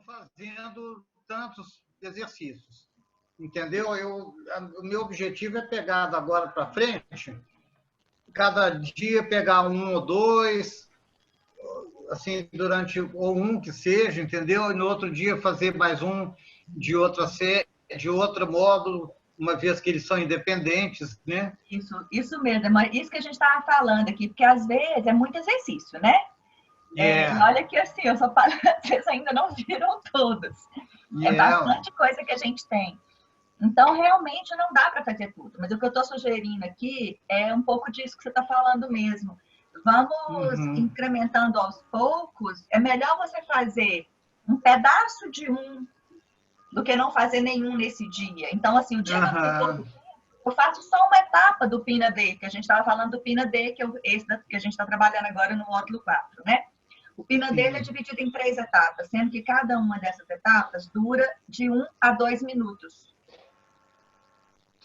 fazendo tantos exercícios, entendeu? O meu objetivo é pegar da agora para frente, cada dia pegar um ou dois, assim, durante, ou um que seja, entendeu? E no outro dia fazer mais um de outra série, de outro módulo, uma vez que eles são independentes, né? Isso mesmo, é isso que a gente estava falando aqui, porque às vezes é muito exercício, né? E olha que assim, eu só falo, vocês ainda não viram todos. É bastante coisa que a gente tem. Então, realmente não dá para fazer tudo. Mas o que eu estou sugerindo aqui é um pouco disso que você está falando mesmo. Vamos incrementando aos poucos. É melhor você fazer um pedaço de um do que não fazer nenhum nesse dia. Então, assim, o dia que eu tenho todo tempo, eu faço só uma etapa do PINA D, que a gente estava falando do PINA D, esse que a gente está trabalhando agora no módulo 4, né? O PINA D é dividido em 3 etapas, sendo que cada uma dessas etapas dura de 1 a 2 minutos.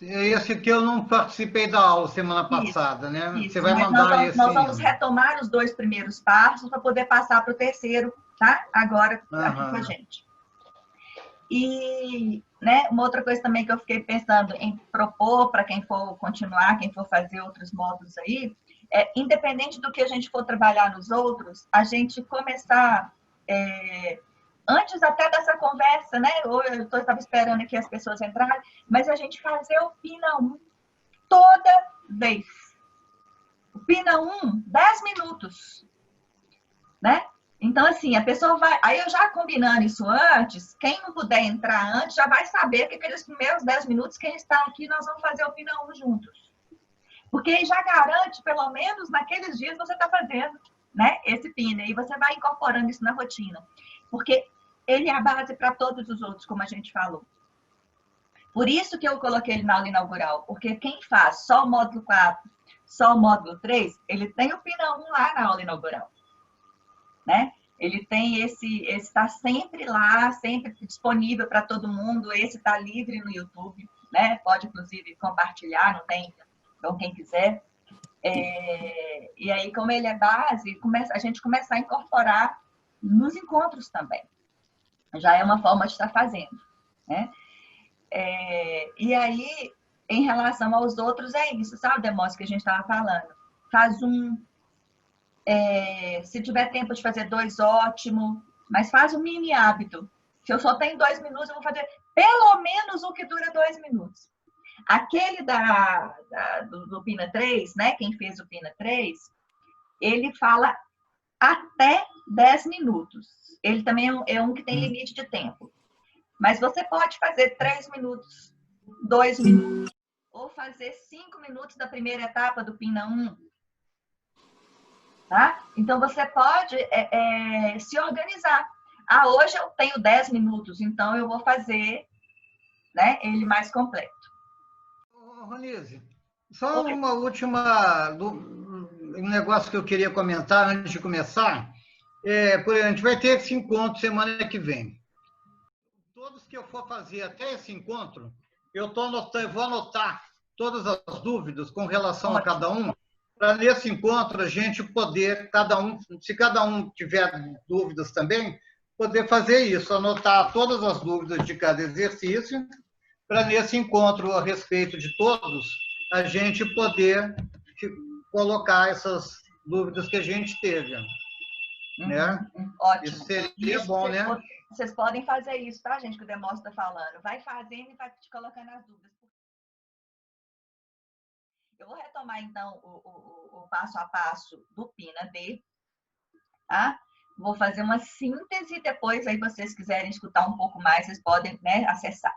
Esse que eu não participei da aula semana passada, né? Isso. Você vai mandar esse... Nós vamos retomar os 2 primeiros passos para poder passar para o terceiro, tá? Agora, aqui com a gente. E, né, uma outra coisa também que eu fiquei pensando em propor para quem for continuar, quem for fazer outros módulos aí, independente do que a gente for trabalhar nos outros, a gente começar, antes até dessa conversa, né? Eu estava esperando aqui as pessoas entrarem, mas a gente fazer o PINA 1 toda vez. O PINA 1, 10 minutos, né? Então, assim, a pessoa vai... Aí eu já combinando isso antes, quem não puder entrar antes já vai saber que aqueles primeiros 10 minutos, quem está aqui, nós vamos fazer o PINA 1 juntos. Porque já garante, pelo menos naqueles dias, você está fazendo, né, esse PINA. E você vai incorporando isso na rotina. Porque ele é a base para todos os outros, como a gente falou. Por isso que eu coloquei ele na aula inaugural. Porque quem faz só o módulo 4, só o módulo 3, ele tem o PINA 1 lá na aula inaugural. Né? Ele tem esse está sempre lá, sempre disponível para todo mundo. Esse está livre no YouTube, né? Pode inclusive compartilhar, não tem, então quem quiser. E aí, como ele é base, a gente começar a incorporar nos encontros também. Já é uma forma de estar fazendo, né? E aí, em relação aos outros, é isso, sabe, Demóstenes, que a gente estava falando. Faz se tiver tempo de fazer 2, ótimo, mas faz um mini hábito. Se eu só tenho 2 minutos, eu vou fazer pelo menos o que dura 2 minutos. Aquele do PINA 3, né? Quem fez o PINA 3, ele fala até 10 minutos. Ele também é um que tem limite de tempo. Mas você pode fazer 3 minutos, 2 minutos, ou fazer 5 minutos da primeira etapa do PINA 1. Tá? Então, você pode se organizar. Hoje eu tenho 10 minutos, então eu vou fazer, né, ele mais completo. Ronise, só uma última... Um negócio que eu queria comentar antes de começar. Por exemplo, a gente vai ter esse encontro semana que vem. Todos que eu for fazer até esse encontro, eu vou anotar todas as dúvidas com relação a cada um, para nesse encontro a gente poder, se cada um tiver dúvidas também, poder fazer isso, anotar todas as dúvidas de cada exercício, para nesse encontro a respeito de todos, a gente poder colocar essas dúvidas que a gente teve. Né? Ótimo. Isso seria bom, né? Vocês podem fazer isso, tá, gente, que o Demóstenes está falando. Vai fazendo e vai te colocando as dúvidas. Eu vou retomar, então, o passo a passo do PINA D, tá? Vou fazer uma síntese, depois, aí, vocês quiserem escutar um pouco mais, vocês podem, né, acessar.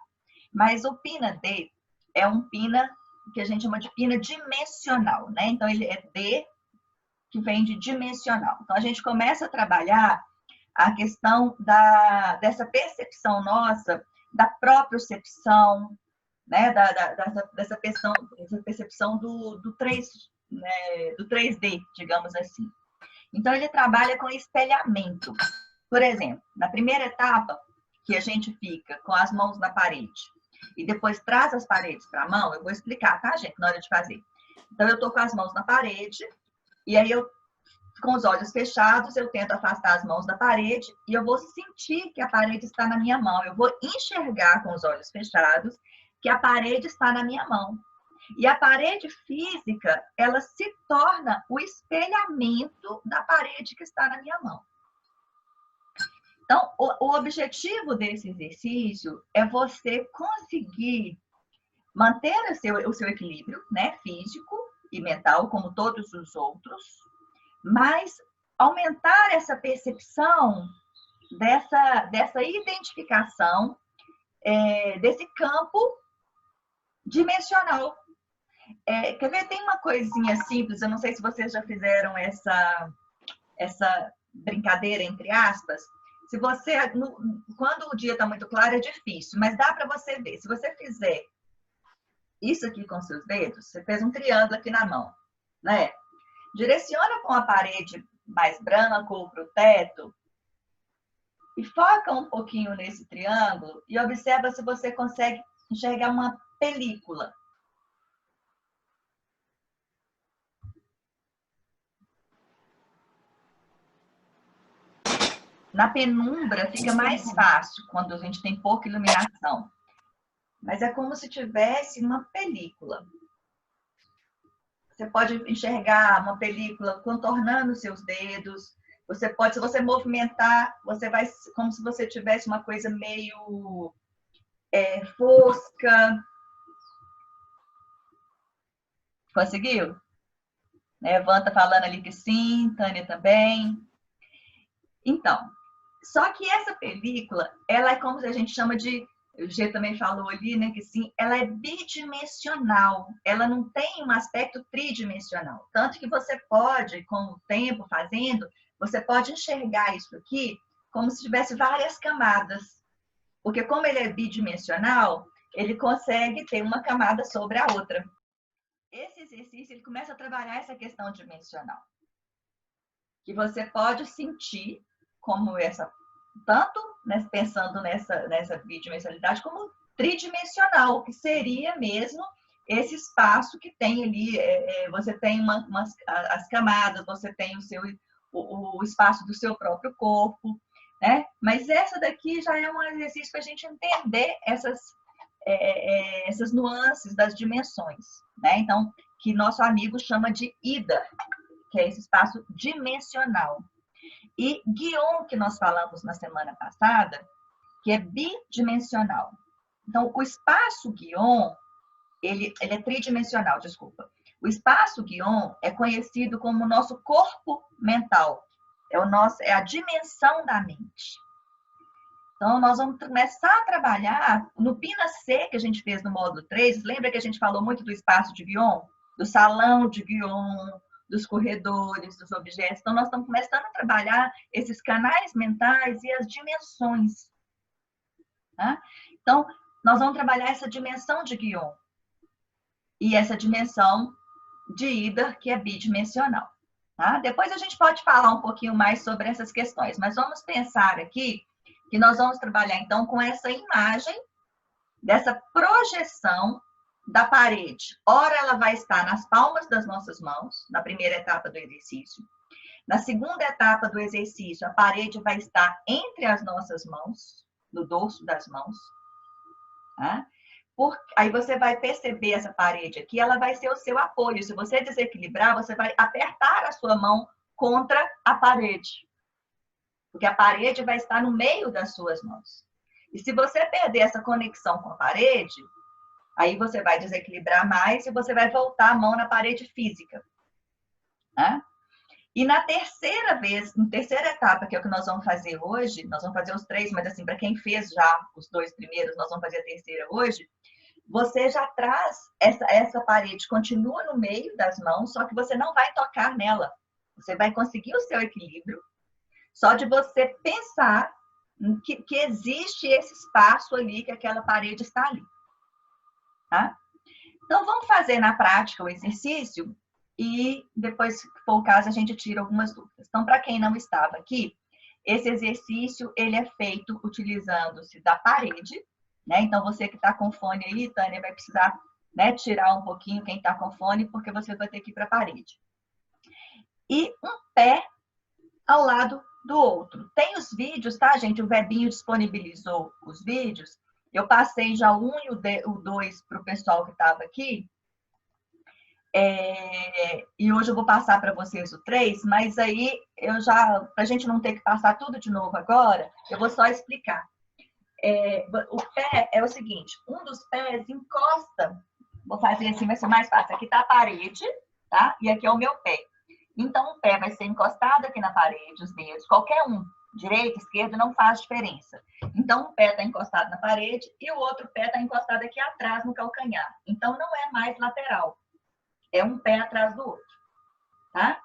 Mas o PINA D é um PINA que a gente chama de PINA dimensional, né? Então, ele é D, que vem de dimensional. Então, a gente começa a trabalhar a questão dessa percepção nossa, da propriocepção, né, dessa percepção do 3, né, do 3D, digamos assim. Então, ele trabalha com espelhamento. Por exemplo, na primeira etapa, que a gente fica com as mãos na parede, e depois traz as paredes para a mão, eu vou explicar, tá, gente, na hora de fazer. Então, eu estou com as mãos na parede, e aí eu com os olhos fechados, eu tento afastar as mãos da parede e eu vou sentir que a parede está na minha mão. Eu vou enxergar com os olhos fechados que a parede está na minha mão. E a parede física, ela se torna o espelhamento da parede que está na minha mão. Então, o objetivo desse exercício é você conseguir manter o seu equilíbrio, né, físico e mental, como todos os outros, mas aumentar essa percepção dessa identificação desse campo dimensional. Quer ver? Tem uma coisinha simples, eu não sei se vocês já fizeram essa brincadeira, entre aspas. Se você, quando o dia está muito claro, é difícil, mas dá para você ver. Se você fizer isso aqui com seus dedos, você fez um triângulo aqui na mão, né? Direciona com a parede mais branca ou para o teto e foca um pouquinho nesse triângulo e observa se você consegue enxergar uma película. Na penumbra fica mais fácil quando a gente tem pouca iluminação. Mas é como se tivesse uma película. Você pode enxergar uma película contornando seus dedos. Você pode, se você movimentar, você vai como se você tivesse uma coisa meio fosca. Conseguiu? Evan tá falando ali que sim, Tânia também. Então, só que essa película, ela é como a gente chama de, o G também falou ali, né, que sim, ela é bidimensional, ela não tem um aspecto tridimensional. Tanto que você pode, com o tempo fazendo, você pode enxergar isso aqui como se tivesse várias camadas. Porque como ele é bidimensional, ele consegue ter uma camada sobre a outra. Esse exercício, ele começa a trabalhar essa questão dimensional. Que você pode sentir como essa, tanto né, pensando nessa bidimensionalidade, como tridimensional, que seria mesmo esse espaço que tem ali, você tem as camadas, você tem o espaço do seu próprio corpo, né? Mas essa daqui já é um exercício para a gente entender essas nuances das dimensões, né? Então, que nosso amigo chama de IDA, que é esse espaço dimensional. E Guion, que nós falamos na semana passada, que é bidimensional. Então, o espaço Guion, ele é tridimensional, desculpa. O espaço Guion é conhecido como o nosso corpo mental. É a dimensão da mente. Então, nós vamos começar a trabalhar no Pina C, que a gente fez no módulo 3. Lembra que a gente falou muito do espaço de Guion? Do salão de Guion, dos corredores, dos objetos. Então, nós estamos começando a trabalhar esses canais mentais e as dimensões. Tá? Então, nós vamos trabalhar essa dimensão de Guion e essa dimensão de Ida, que é bidimensional. Tá? Depois a gente pode falar um pouquinho mais sobre essas questões, mas vamos pensar aqui que nós vamos trabalhar, então, com essa imagem dessa projeção da parede. Ora, ela vai estar nas palmas das nossas mãos, na primeira etapa do exercício. Na segunda etapa do exercício, a parede vai estar entre as nossas mãos, no dorso das mãos. Tá? Aí você vai perceber essa parede aqui, ela vai ser o seu apoio. Se você desequilibrar, você vai apertar a sua mão contra a parede. Porque a parede vai estar no meio das suas mãos. E se você perder essa conexão com a parede, aí você vai desequilibrar mais e você vai voltar a mão na parede física. Né? E na terceira etapa, que é o que nós vamos fazer hoje, nós vamos fazer os 3, mas assim, para quem fez já os 2 primeiros, nós vamos fazer a terceira hoje, você já traz essa parede, continua no meio das mãos, só que você não vai tocar nela. Você vai conseguir o seu equilíbrio, só de você pensar que existe esse espaço ali, que aquela parede está ali. Tá? Então, vamos fazer na prática o exercício e depois, se for o caso, a gente tira algumas dúvidas. Então, para quem não estava aqui, esse exercício ele é feito utilizando-se da parede, né? Então, você que está com fone aí, Tânia, vai precisar, né, tirar um pouquinho quem está com fone, porque você vai ter que ir para a parede. e um pé ao lado do outro. Tem os vídeos, tá, gente? O Webinho disponibilizou os vídeos. Eu passei já o 1 e o 2 para o pessoal que estava aqui. E hoje eu vou passar para vocês o 3, mas aí eu já, para a gente não ter que passar tudo de novo agora, eu vou só explicar. O pé é o seguinte, um dos pés encosta, vou fazer assim, vai ser mais fácil. Aqui está a parede, tá? E aqui é o meu pé. Então, o pé vai ser encostado aqui na parede, os dedos, qualquer um, direita, esquerda, não faz diferença. Então, um pé está encostado na parede e o outro pé está encostado aqui atrás no calcanhar. Então, não é mais lateral. É um pé atrás do outro, tá?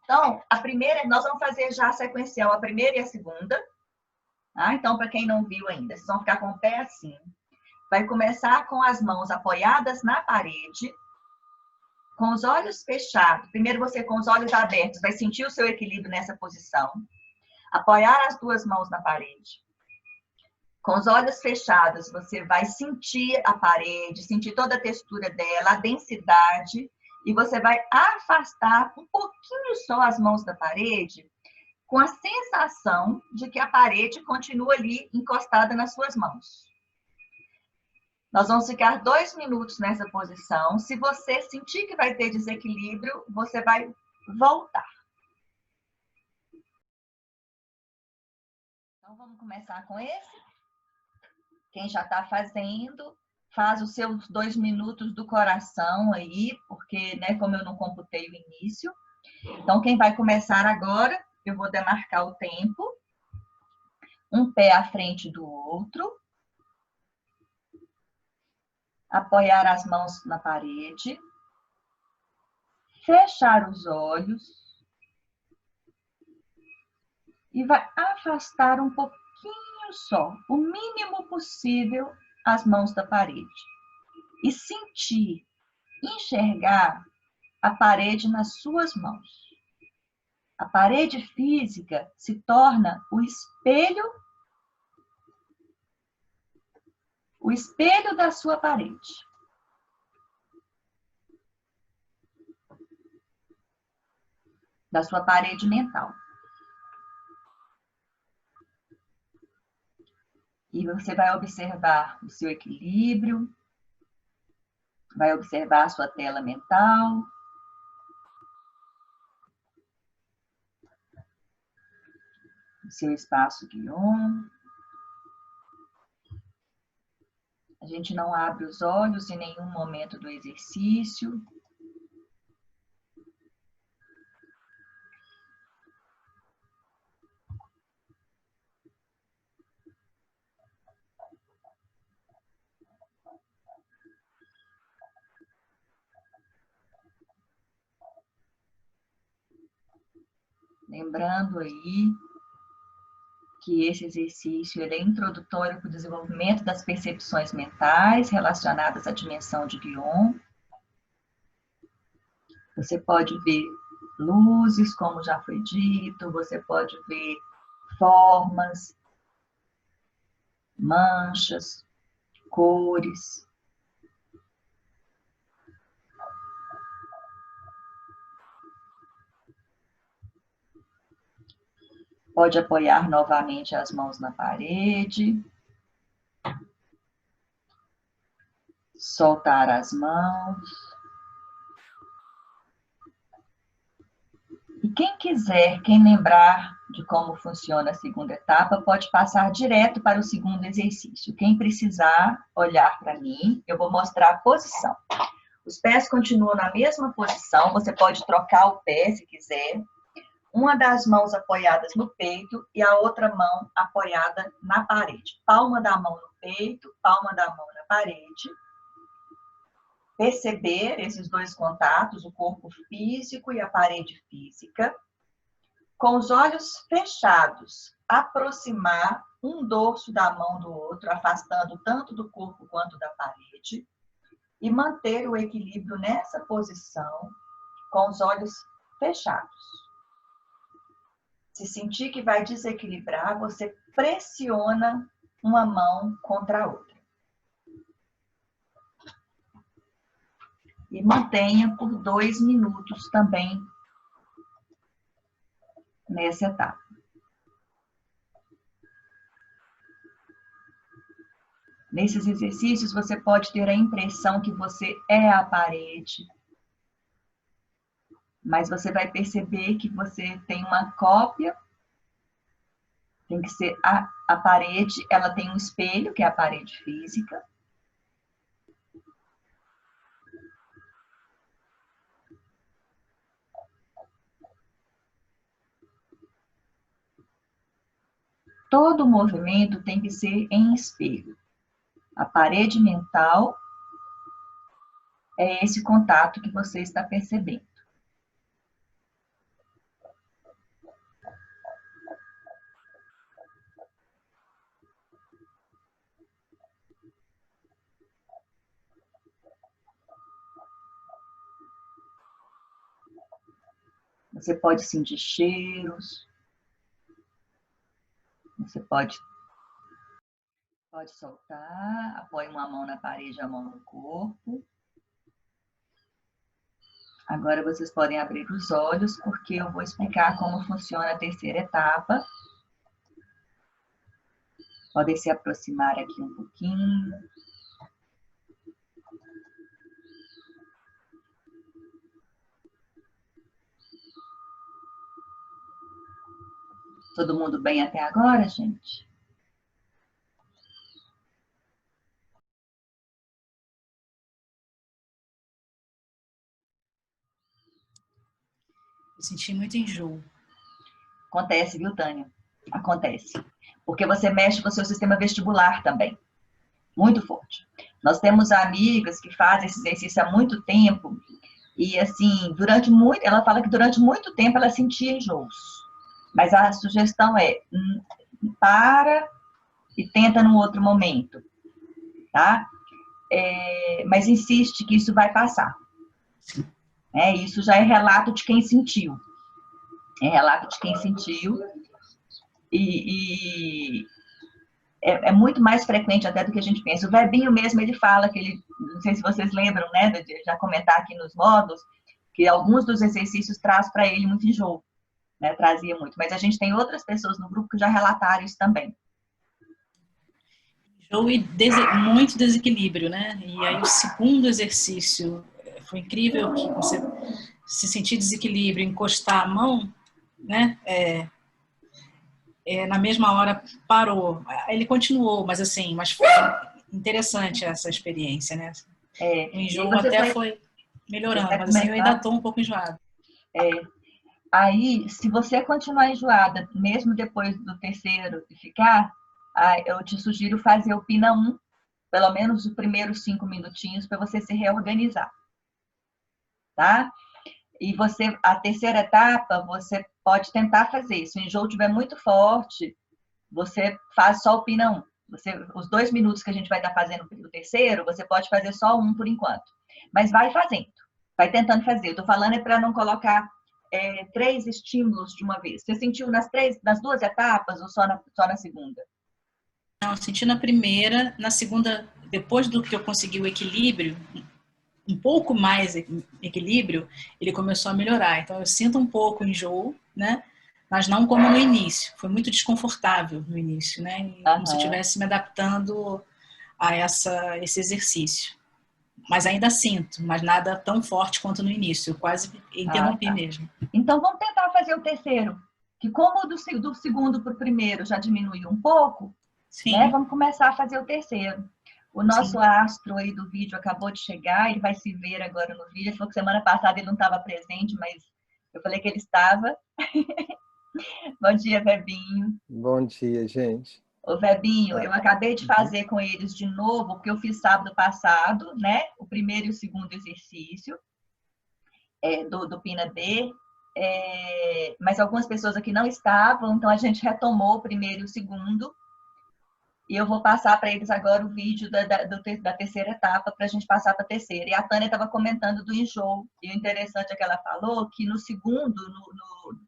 Então, a primeira, nós vamos fazer já sequencial, a primeira e a segunda. Tá? Então, para quem não viu ainda, vocês vão ficar com o pé assim. Vai começar com as mãos apoiadas na parede, com os olhos fechados. Primeiro você com os olhos abertos vai sentir o seu equilíbrio nessa posição. Apoiar as duas mãos na parede. Com os olhos fechados, você vai sentir a parede, sentir toda a textura dela, a densidade, e você vai afastar um pouquinho só as mãos da parede, com a sensação de que a parede continua ali encostada nas suas mãos. Nós vamos ficar 2 minutos nessa posição. Se você sentir que vai ter desequilíbrio, você vai voltar. Então, vamos começar com esse. Quem já está fazendo, faz os seus 2 minutos do coração aí, porque, né, como eu não computei o início. Então, quem vai começar agora, eu vou demarcar o tempo. Um pé à frente do outro. Apoiar as mãos na parede. Fechar os olhos. E vai afastar um pouquinho só, o mínimo possível, as mãos da parede. E sentir, enxergar a parede nas suas mãos. A parede física se torna o espelho da sua parede. Da sua parede mental. E você vai observar o seu equilíbrio, vai observar a sua tela mental. O seu espaço guion. A gente não abre os olhos em nenhum momento do exercício. Lembrando aí que esse exercício ele é introdutório para o desenvolvimento das percepções mentais relacionadas à dimensão de guion. Você pode ver luzes, como já foi dito, você pode ver formas, manchas, cores. Pode apoiar novamente as mãos na parede. Soltar as mãos. E quem quiser, quem lembrar de como funciona a segunda etapa, pode passar direto para o segundo exercício. Quem precisar olhar para mim, eu vou mostrar a posição. Os pés continuam na mesma posição, você pode trocar o pé se quiser. Uma das mãos apoiadas no peito e a outra mão apoiada na parede. Palma da mão no peito, palma da mão na parede. Perceber esses dois contatos, o corpo físico e a parede física. Com os olhos fechados, aproximar um dorso da mão do outro, afastando tanto do corpo quanto da parede. E manter o equilíbrio nessa posição, com os olhos fechados. Se sentir que vai desequilibrar, você pressiona uma mão contra a outra. E mantenha por 2 minutos também nessa etapa. Nesses exercícios, você pode ter a impressão que você é a parede, mas você vai perceber que você tem uma cópia, tem que ser a parede, ela tem um espelho, que é a parede física. Todo movimento tem que ser em espelho. A parede mental é esse contato que você está percebendo. Você pode sentir cheiros, você pode soltar, apoie uma mão na parede, a mão no corpo. Agora vocês podem abrir os olhos, porque eu vou explicar como funciona a terceira etapa. Podem se aproximar aqui um pouquinho. Todo mundo bem até agora, gente? Eu senti muito enjoo. Acontece, viu, Tânia? Acontece. Porque você mexe com o seu sistema vestibular também. Muito forte. Nós temos amigas que fazem esse exercício há muito tempo e, assim, ela fala que durante muito tempo ela sentia enjoos. Mas a sugestão é, para e tenta num outro momento, tá? Mas insiste que isso vai passar. Isso já é relato de quem sentiu. É relato de quem sentiu. E é muito mais frequente até do que a gente pensa. O Verbinho mesmo, ele fala que ele, não sei se vocês lembram, né, de já comentar aqui nos módulos, que alguns dos exercícios traz para ele muito enjoo, né, trazia muito. Mas a gente tem outras pessoas no grupo que já relataram isso também. Enjoo e muito desequilíbrio, né? E aí o segundo exercício foi incrível, que você se sentir desequilíbrio, encostar a mão, né? Na mesma hora parou. Ele continuou, mas assim, foi interessante essa experiência, né? O enjoo até foi melhorando, mas assim, eu ainda estou um pouco enjoada. Aí, se você continuar enjoada, mesmo depois do terceiro e ficar, eu te sugiro fazer o PINA 1, pelo menos os primeiros 5 minutinhos, para você se reorganizar. Tá? E a terceira etapa, você pode tentar fazer. Se o enjoo estiver muito forte, você faz só o PINA 1. Os 2 minutos que a gente vai estar fazendo o terceiro, você pode fazer só um por enquanto. Mas vai fazendo, vai tentando fazer. Eu estou falando para não colocar 3 estímulos de uma vez. Você sentiu nas 2 etapas ou só na segunda? Não, eu senti na primeira, na segunda, depois do que eu consegui o equilíbrio, um pouco mais equilíbrio, ele começou a melhorar. Então, eu sinto um pouco enjoo, né? Mas não como no início. Foi muito desconfortável no início, né? Como se eu estivesse me adaptando a esse exercício. Mas ainda sinto, mas nada tão forte quanto no início. Eu quase interrompi mesmo. Então, vamos tentar fazer o terceiro. Que como do segundo para o primeiro já diminuiu um pouco, né? Vamos começar a fazer o terceiro. O nosso astro aí do vídeo acabou de chegar, ele vai se ver agora no vídeo. Ele falou que semana passada ele não estava presente, mas eu falei que ele estava. Bom dia, Verbinho. Bom dia, gente. Ô, Verbinho, eu acabei de fazer com eles de novo, porque eu fiz sábado passado, né? O primeiro e o segundo exercício do PINA B. Mas algumas pessoas aqui não estavam, então a gente retomou o primeiro e o segundo. E eu vou passar para eles agora o vídeo da terceira etapa, para a gente passar para a terceira. E a Tânia estava comentando do enjoo. E o interessante é que ela falou que no segundo,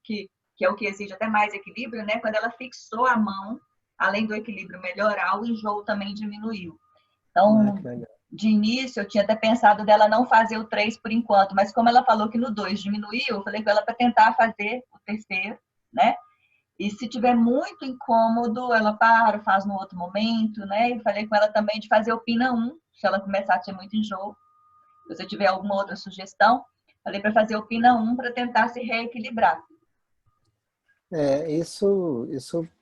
que é o que exige até mais equilíbrio, né? Quando ela fixou a mão, além do equilíbrio melhorar, o enjoo também diminuiu. Então, de início, eu tinha até pensado dela não fazer o 3 por enquanto, mas como ela falou que no 2 diminuiu, eu falei com ela para tentar fazer o terceiro, né? E se tiver muito incômodo, ela para, faz no outro momento, né? Eu falei com ela também de fazer o PINA 1, se ela começar a ter muito enjoo. Se você tiver alguma outra sugestão, falei para fazer o PINA 1 para tentar se reequilibrar. Isso,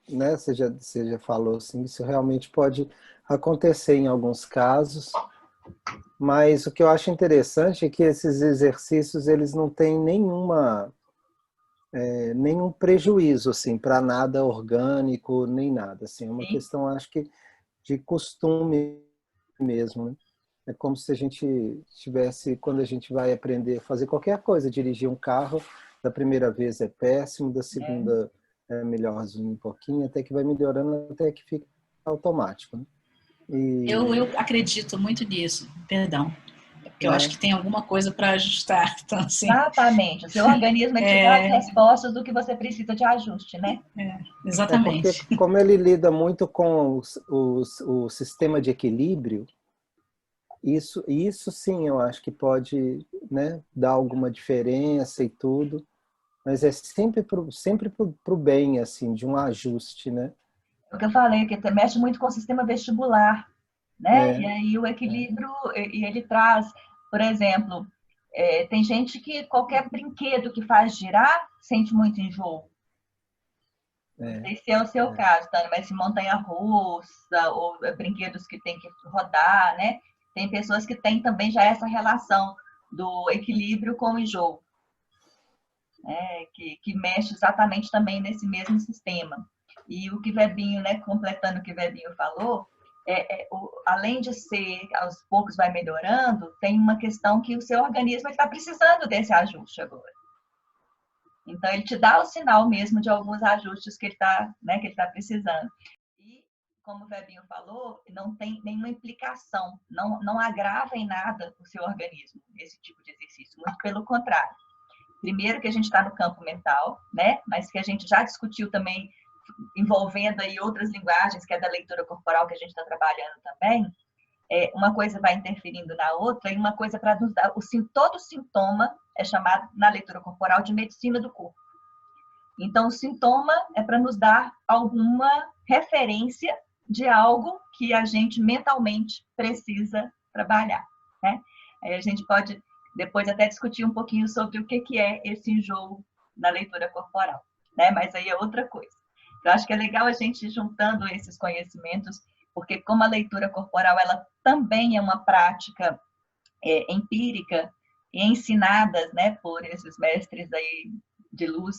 né, você já falou assim, isso realmente pode acontecer em alguns casos, mas o que eu acho interessante é que esses exercícios, eles não têm nenhum prejuízo, assim, para nada orgânico, nem nada, assim, é uma Sim. questão, acho que, de costume mesmo, né? É como se a gente tivesse, quando a gente vai aprender a fazer qualquer coisa, dirigir um carro, da primeira vez é péssimo, da segunda é melhorzinho um pouquinho, até que vai melhorando, até que fica automático, né? Eu acredito muito nisso, perdão. Porque eu acho que tem alguma coisa para ajustar. Então, assim, Exatamente. O seu organismo te dá as respostas do que você precisa de ajuste, né? Exatamente. Porque como ele lida muito com o sistema de equilíbrio, isso sim eu acho que pode, né, dar alguma diferença e tudo, mas é sempre pro bem, assim, de um ajuste, né? É o que eu falei, que mexe muito com o sistema vestibular, né? E aí o equilíbrio, e ele traz, por exemplo, tem gente que qualquer brinquedo que faz girar sente muito enjoo. Não sei se é o seu caso, Tânia, mas se montanha-russa ou brinquedos que tem que rodar, né? Tem pessoas que têm também já essa relação do equilíbrio com o enjoo, né? Que mexe exatamente também nesse mesmo sistema. E o que Webinho, né, completando o que Webinho falou, além de ser, aos poucos vai melhorando, tem uma questão que o seu organismo está precisando desse ajuste agora. Então, ele te dá o sinal mesmo de alguns ajustes que ele está, né, que ele tá precisando. E, como o Webinho falou, não tem nenhuma implicação, não agrava em nada o seu organismo, esse tipo de exercício, muito pelo contrário. Primeiro que a gente está no campo mental, né, mas que a gente já discutiu também, envolvendo aí outras linguagens, que é da leitura corporal que a gente está trabalhando também, uma coisa vai interferindo na outra, e uma coisa para nos dar, todo sintoma é chamado na leitura corporal de medicina do corpo. Então, o sintoma é para nos dar alguma referência de algo que a gente mentalmente precisa trabalhar, né? Aí a gente pode depois até discutir um pouquinho sobre o que é esse enjoo na leitura corporal, né? Mas aí é outra coisa. Eu acho que é legal a gente ir juntando esses conhecimentos, porque como a leitura corporal ela também é uma prática empírica e ensinada, né, por esses mestres aí de luz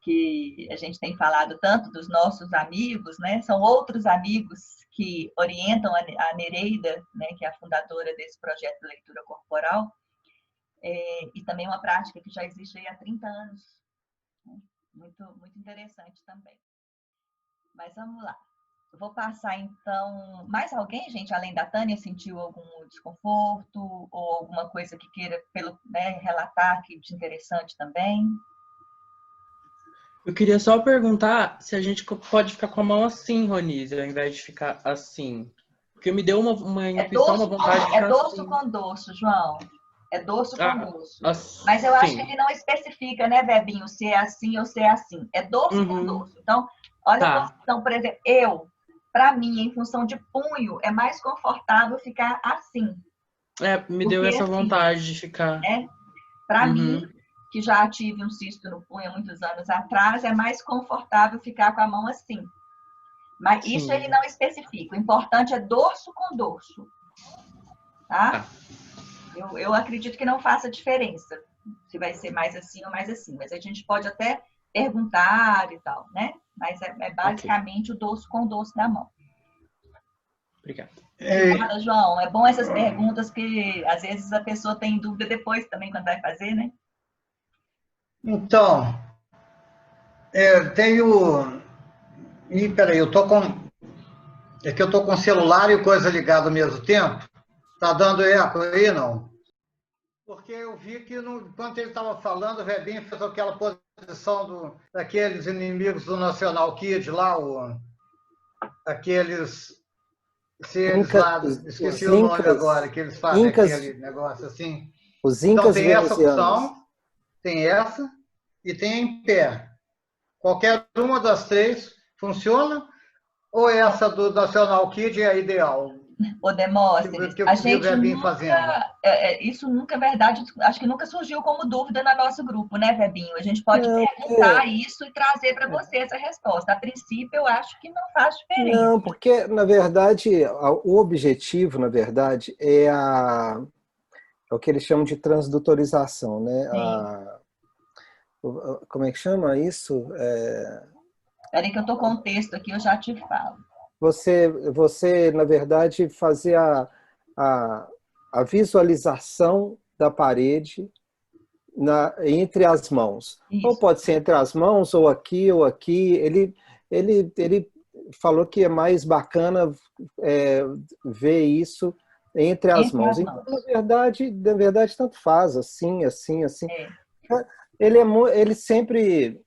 que a gente tem falado tanto dos nossos amigos, né? São outros amigos que orientam a Nereida, né, que é a fundadora desse projeto de leitura corporal, e também uma prática que já existe aí há 30 anos. Né? Muito, muito interessante também. Mas vamos lá. Eu vou passar, então... Mais alguém, gente, além da Tânia, sentiu algum desconforto ou alguma coisa que queira relatar aqui de interessante também? Eu queria só perguntar se a gente pode ficar com a mão assim, Ronise, ao invés de ficar assim. Porque me deu uma intuição, uma vontade de ficar dorso assim. com dorso, João. É dorso com dorso. Assim. Mas eu acho que ele não especifica, né, Webinho, se é assim ou se é assim. É dorso com dorso. Então, olha a posição, por exemplo, para mim, em função de punho, é mais confortável ficar assim. Me deu essa vontade de ficar. Para mim, que já tive um cisto no punho há muitos anos atrás, é mais confortável ficar com a mão assim. Mas isso ele não especifica. O importante é dorso com dorso. Tá? Eu acredito que não faça diferença se vai ser mais assim ou mais assim. Mas a gente pode até perguntar e tal, né? Mas é basicamente o dorso com dorso da mão. Obrigado. Obrigada, João. É bom essas perguntas que às vezes a pessoa tem dúvida depois também quando vai fazer, né? Então, tenho... Ih, peraí, eu tô com... É que eu tô com o celular e coisa ligada ao mesmo tempo. Tá dando eco aí, não? Porque eu vi que, enquanto ele estava falando, o Webinho fez aquela posição daqueles inimigos do National Kid lá, aqueles seres lá, esqueci o nome agora, que eles fazem aquele negócio assim. Os então incas tem essa venezianos. opção, tem essa, e tem em pé. Qualquer uma das três funciona? Ou essa do National Kid é a ideal? Ô, Demóstenes, Que eu a vi o gente Webinho fazendo. nunca, isso nunca é verdade, acho que nunca surgiu como dúvida no nosso grupo, né, Webinho? A gente pode Não, perguntar isso e trazer para você essa resposta. A princípio, eu acho que não faz diferença. não, porque, na verdade, o objetivo, na verdade, é o que eles chamam de transdutorização, né? Sim. Como é que chama isso? Espera que eu estou com o texto aqui, eu já te falo. Você, na verdade, fazer a, a visualização da parede entre as mãos. Isso. Ou pode ser entre as mãos, ou aqui, ou aqui. Ele falou que é mais bacana ver isso entre as mãos. Então, na verdade, tanto faz, assim, assim, assim. É. Ele sempre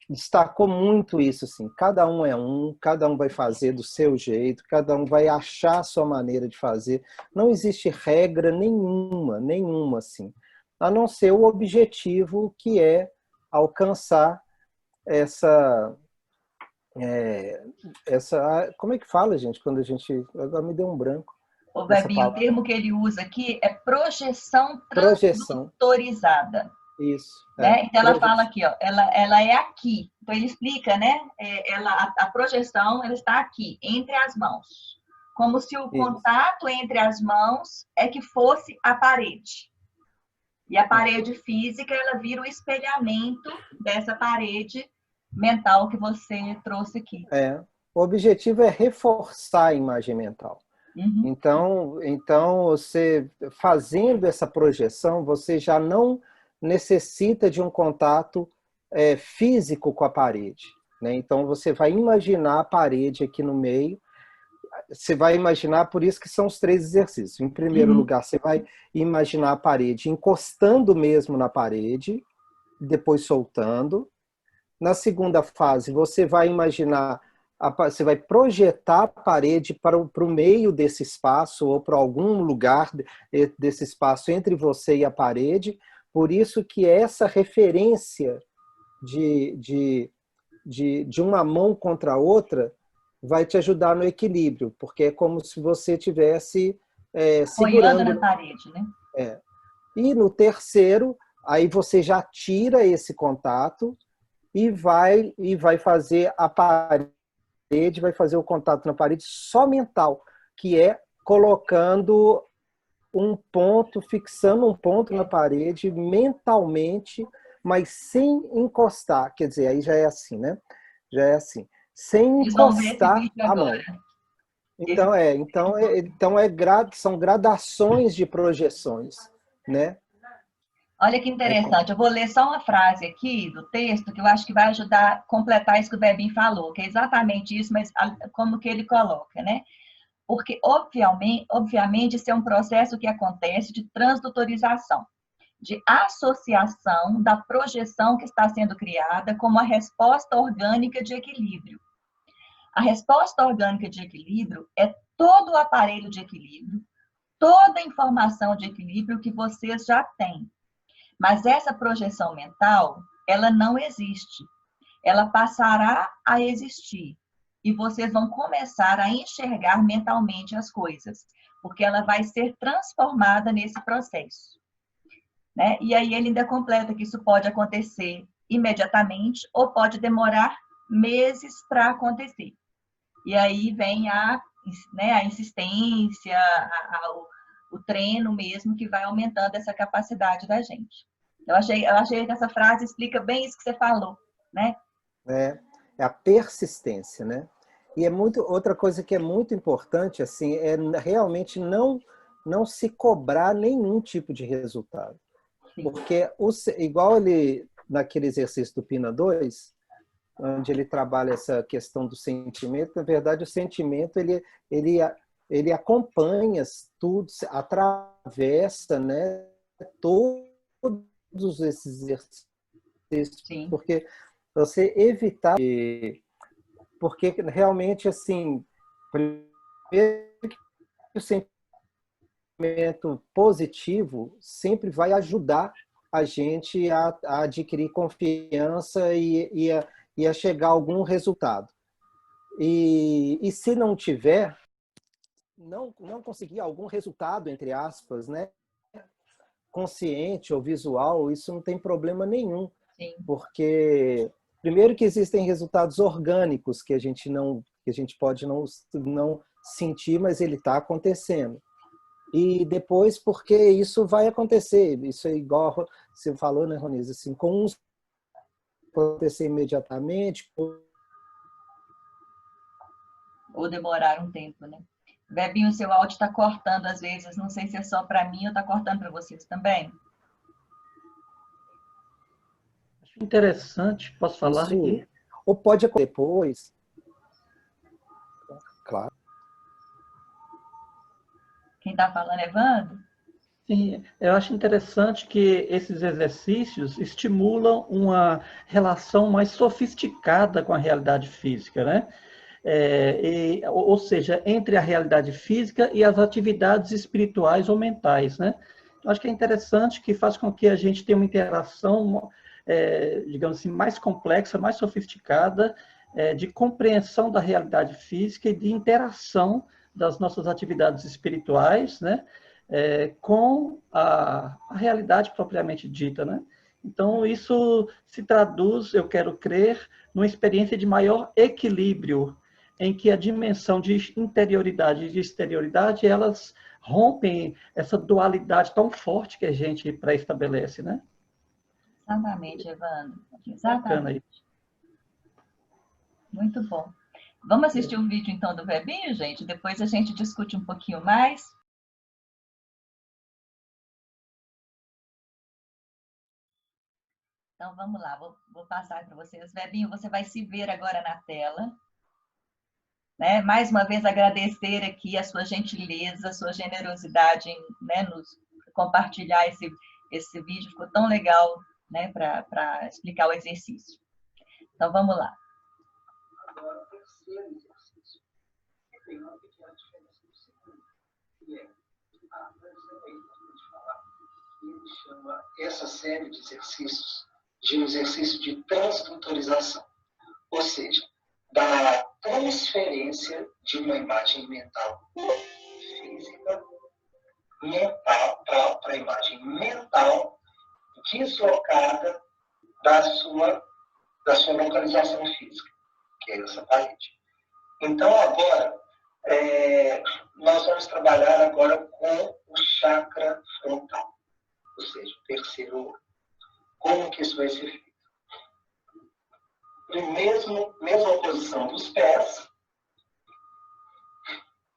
destacou muito isso, assim, cada um vai fazer do seu jeito, cada um vai achar a sua maneira de fazer. Não existe regra nenhuma, assim, a não ser o objetivo, que é alcançar essa, como é que fala, gente, quando a gente, agora me deu um branco. O Webinho, o termo que ele usa aqui é projeção transdutorizada. Isso. Né? Então ela fala aqui, ó, ela é aqui. Então ele explica, né? A projeção ela está aqui, entre as mãos. Como se o contato entre as mãos é que fosse a parede. E a parede física, ela vira o espelhamento dessa parede mental que você trouxe aqui. O objetivo é reforçar a imagem mental. Uhum. Então, você fazendo essa projeção, você já não necessita de um contato físico com a parede, né? Então, você vai imaginar a parede aqui no meio, você vai imaginar, por isso que são os 3 exercícios. Em primeiro lugar, você vai imaginar a parede encostando mesmo na parede, depois soltando. Na segunda fase, você vai imaginar, você vai projetar a parede para o meio desse espaço ou para algum lugar desse espaço entre você e a parede. Por isso que essa referência de uma mão contra a outra vai te ajudar no equilíbrio, porque é como se você estivesse segurando na parede, né? E no terceiro, aí você já tira esse contato e vai fazer a parede, vai fazer o contato na parede só mental, que é colocando um ponto, fixando um ponto na parede mentalmente, mas sem encostar. Quer dizer, aí já é assim, né? Já é assim. Sem encostar a mão. São gradações de projeções, né? Olha que interessante, eu vou ler só uma frase aqui do texto que eu acho que vai ajudar a completar isso que o Bebinho falou, que é exatamente isso, mas como que ele coloca, né? Porque, obviamente, isso é um processo que acontece de transdutorização, de associação da projeção que está sendo criada como a resposta orgânica de equilíbrio. A resposta orgânica de equilíbrio é todo o aparelho de equilíbrio, toda a informação de equilíbrio que vocês já têm. Mas essa projeção mental, ela não existe. Ela passará a existir. E vocês vão começar a enxergar mentalmente as coisas, porque ela vai ser transformada nesse processo. Né? E aí ele ainda completa que isso pode acontecer imediatamente ou pode demorar meses para acontecer. E aí vem a insistência, o treino mesmo, que vai aumentando essa capacidade da gente. Eu achei que essa frase explica bem isso que você falou, né? É a persistência, né? E outra coisa que é muito importante, assim, é realmente não se cobrar nenhum tipo de resultado. Sim. Porque, igual naquele exercício do Pina 2, onde ele trabalha essa questão do sentimento, na verdade, o sentimento, ele acompanha tudo, atravessa, né, todos esses exercícios. Sim. Porque você evitar... Porque realmente, assim, o sentimento positivo sempre vai ajudar a gente a adquirir confiança e ia chegar a algum resultado. E se não tiver, não conseguir algum resultado, entre aspas, né, consciente ou visual, isso não tem problema nenhum. Sim. Porque, primeiro, que existem resultados orgânicos que a gente pode não sentir, mas ele está acontecendo. E depois, porque isso vai acontecer. Isso é igual você falou, né, Ronise? Assim, com uns acontecer imediatamente. Ou demorar um tempo, né? Bebinho, seu áudio está cortando às vezes. Não sei se é só para mim ou está cortando para vocês também. Acho interessante, posso falar Isso, aqui? ou pode acontecer depois. Claro. Quem está falando é Wanda? Sim, eu acho interessante que esses exercícios estimulam uma relação mais sofisticada com a realidade física, né? Ou seja, entre a realidade física e as atividades espirituais ou mentais, né? Eu acho que é interessante, que faz com que a gente tenha uma interação, digamos assim, mais complexa, mais sofisticada, de compreensão da realidade física e de interação das nossas atividades espirituais, né? Com a realidade propriamente dita, né? Então, isso se traduz, eu quero crer, numa experiência de maior equilíbrio, em que a dimensão de interioridade e de exterioridade, elas rompem essa dualidade tão forte que a gente pré-estabelece, né? Exatamente, Evandro. Bacana aí. Exatamente. Muito bom. Vamos assistir um vídeo, então, do Bebinho, gente? Depois a gente discute um pouquinho mais. Então, vamos lá. Vou passar para vocês. Bebinho, você vai se ver agora na tela. Né? Mais uma vez, agradecer aqui a sua gentileza, a sua generosidade em, né, nos compartilhar esse vídeo. Ficou tão legal, né, para explicar o exercício. Então, vamos lá. Agora, o terceiro exercício, que tem uma pequena diferença do segundo, que é a falar, que ele chama essa série de exercícios de um exercício de transdutorização, ou seja, da transferência de uma imagem mental física para a imagem mental deslocada da sua localização física, que é essa parede. Então, agora, nós vamos trabalhar agora com o chakra frontal, ou seja, o terceiro olho. Como que isso vai ser feito? Mesma posição dos pés.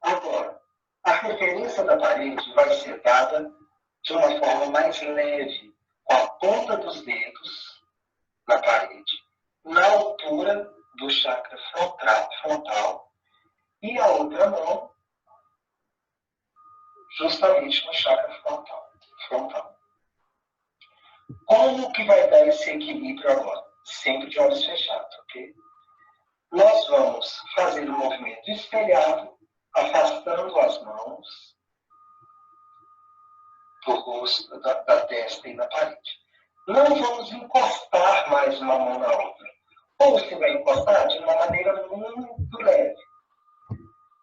Agora, a referência da parede vai ser dada de uma forma mais leve, com a ponta dos dedos na parede, na altura do chakra frontal, e a outra mão justamente no chakra frontal. Como que vai dar esse equilíbrio agora? Sempre de olhos fechados, ok? Nós vamos fazer um movimento espelhado, afastando as mãos do rosto, da testa e da parede. Não vamos encostar mais uma mão na outra. Ou você vai encostar de uma maneira muito leve.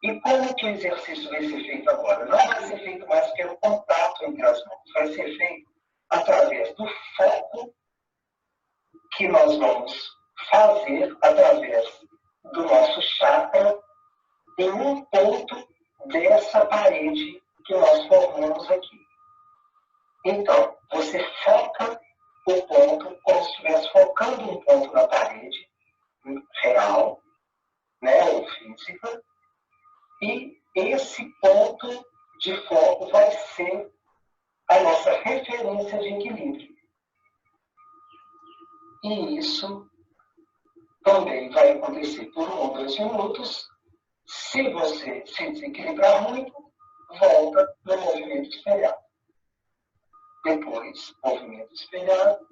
E como que o exercício vai ser feito agora? Não vai ser feito mais pelo contato entre as mãos. Vai ser feito através do foco que nós vamos fazer através do nosso chakra em um ponto dessa parede que nós formamos aqui. Então, você foca o ponto como se estivesse focando um ponto na parede real, né, ou física, e esse ponto de foco vai ser a nossa referência de equilíbrio. E isso também vai acontecer por 1 ou 2 minutos. Se você se desequilibrar muito, volta no movimento espelhado. Depois, movimento espelhado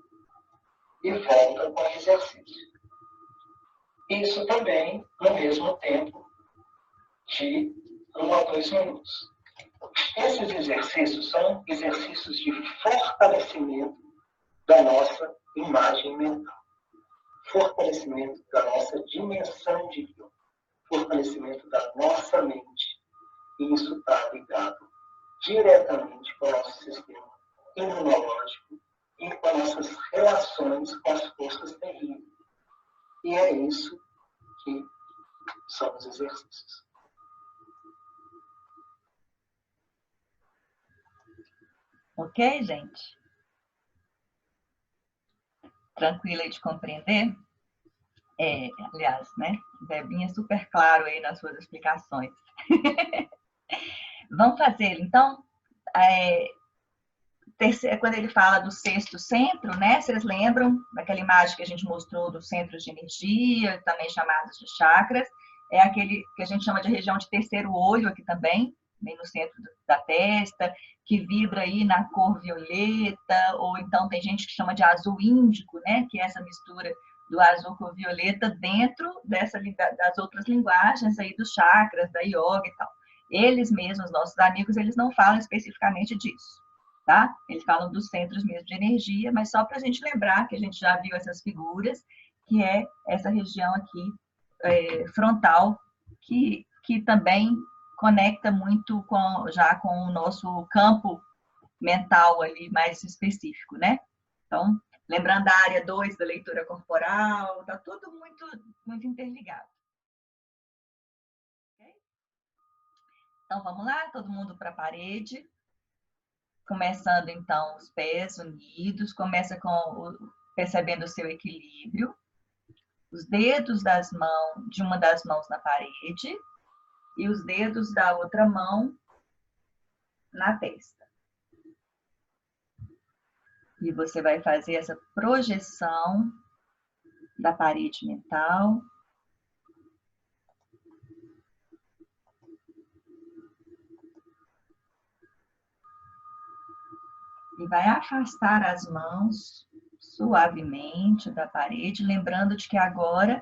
e volta com o exercício. Isso também no mesmo tempo de 1 a 2 minutos. Esses exercícios são exercícios de fortalecimento da nossa imagem mental. fortalecimento da nossa dimensão de vida, fortalecimento da nossa mente. E isso está ligado diretamente com o nosso sistema imunológico e com as nossas relações com as forças terríveis. E é isso que são os exercícios. Ok, gente? Tranquila de compreender? Aliás, né? Debinha super claro aí nas suas explicações. Vamos fazer, então, quando ele fala do sexto centro, né? Vocês lembram daquela imagem que a gente mostrou dos centros de energia, também chamados de chakras? É aquele que a gente chama de região de terceiro olho aqui também, bem no centro da testa, que vibra aí na cor violeta, ou então tem gente que chama de azul índico, né? Que é essa mistura do azul com o violeta dentro das outras linguagens aí dos chakras, da yoga e tal. Eles mesmos, nossos amigos, eles não falam especificamente disso, tá? Eles falam dos centros mesmo de energia, mas só para a gente lembrar que a gente já viu essas figuras, que é essa região aqui frontal, que também conecta muito já com o nosso campo mental ali mais específico, né? Então, lembrando da área 2 da leitura corporal, tá tudo muito, muito interligado. Okay? Então, vamos lá, todo mundo para a parede. Começando, então, os pés unidos. Começa percebendo o seu equilíbrio. Os dedos de uma das mãos na parede e os dedos da outra mão na testa. E você vai fazer essa projeção da parede mental. E vai afastar as mãos suavemente da parede, lembrando de que agora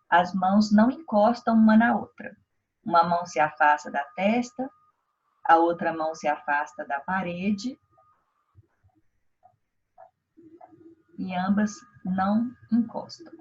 as mãos não encostam uma na outra. Uma mão se afasta da testa, a outra mão se afasta da parede e ambas não encostam.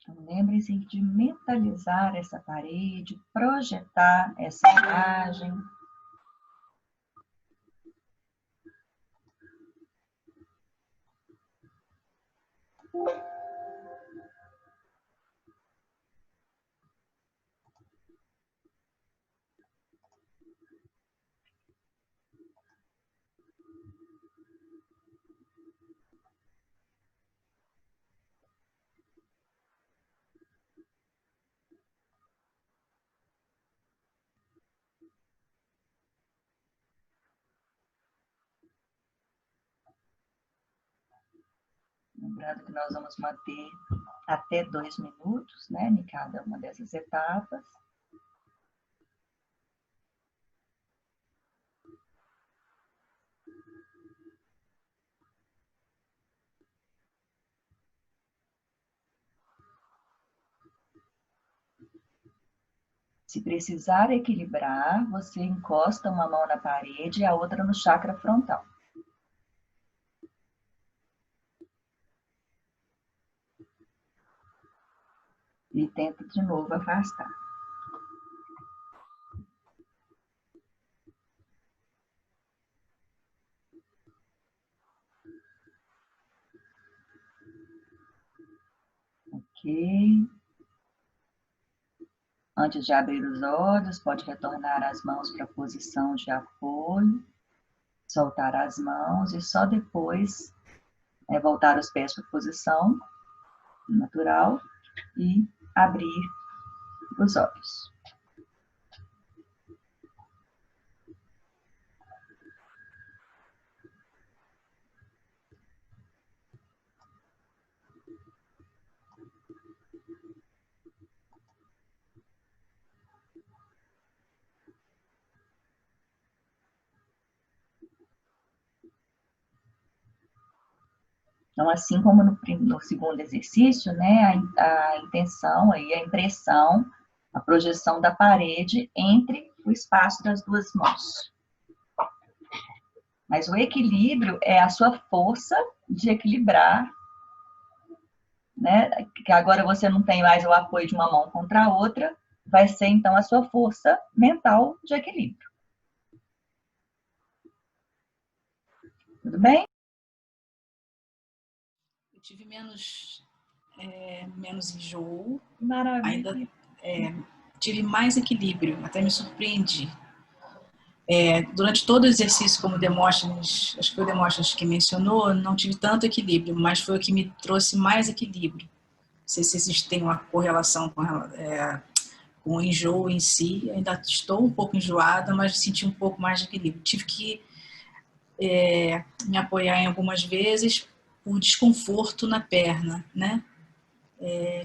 Então, lembre-se de mentalizar essa parede, projetar essa imagem. Lembrando que nós vamos manter até 2 minutos, né, em cada uma dessas etapas. Se precisar equilibrar, você encosta uma mão na parede e a outra no chakra frontal. E tenta de novo afastar. Ok. Antes de abrir os olhos, pode retornar as mãos para a posição de apoio, soltar as mãos e só depois voltar os pés para a posição natural e abrir os olhos. Então, assim como no segundo exercício, né, a intenção aí, a impressão, a projeção da parede entre o espaço das duas mãos. Mas o equilíbrio é a sua força de equilibrar, né? Que agora você não tem mais o apoio de uma mão contra a outra, vai ser então a sua força mental de equilíbrio. Tudo bem? Eu tive menos enjoo, Maravilha. ainda tive mais equilíbrio, até me surpreendi. Durante todo o exercício, como o Demóstenes, acho que foi o Demóstenes que mencionou, não tive tanto equilíbrio, mas foi o que me trouxe mais equilíbrio. Não sei se existe uma correlação com o enjoo em si. Ainda estou um pouco enjoada, mas senti um pouco mais de equilíbrio. Tive que me apoiar em algumas vezes por desconforto na perna, né?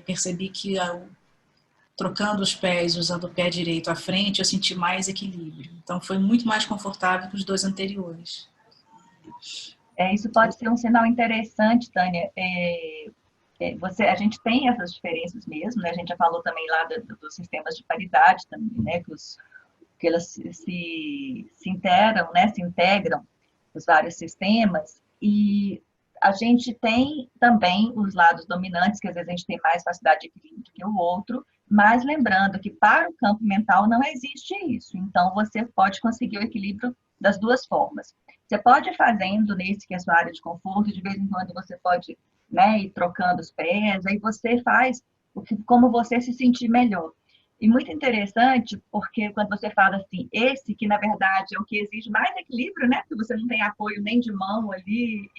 Percebi que trocando os pés, usando o pé direito à frente, eu senti mais equilíbrio. Então, foi muito mais confortável que os dois anteriores. Isso pode ser um sinal interessante, Tânia. A gente tem essas diferenças mesmo, né? A gente já falou também lá dos sistemas de paridade também, né? Que elas se integram, né? Se integram os vários sistemas, e a gente tem também os lados dominantes, que às vezes a gente tem mais facilidade de equilíbrio do que o outro, mas lembrando que para o campo mental não existe isso. Então, você pode conseguir o equilíbrio das duas formas. Você pode ir fazendo nesse que é a sua área de conforto, de vez em quando você pode, né, ir trocando os pés, aí você faz como você se sentir melhor. E muito interessante, porque quando você fala assim, esse que na verdade é o que exige mais equilíbrio, né? Porque você não tem apoio nem de mão ali,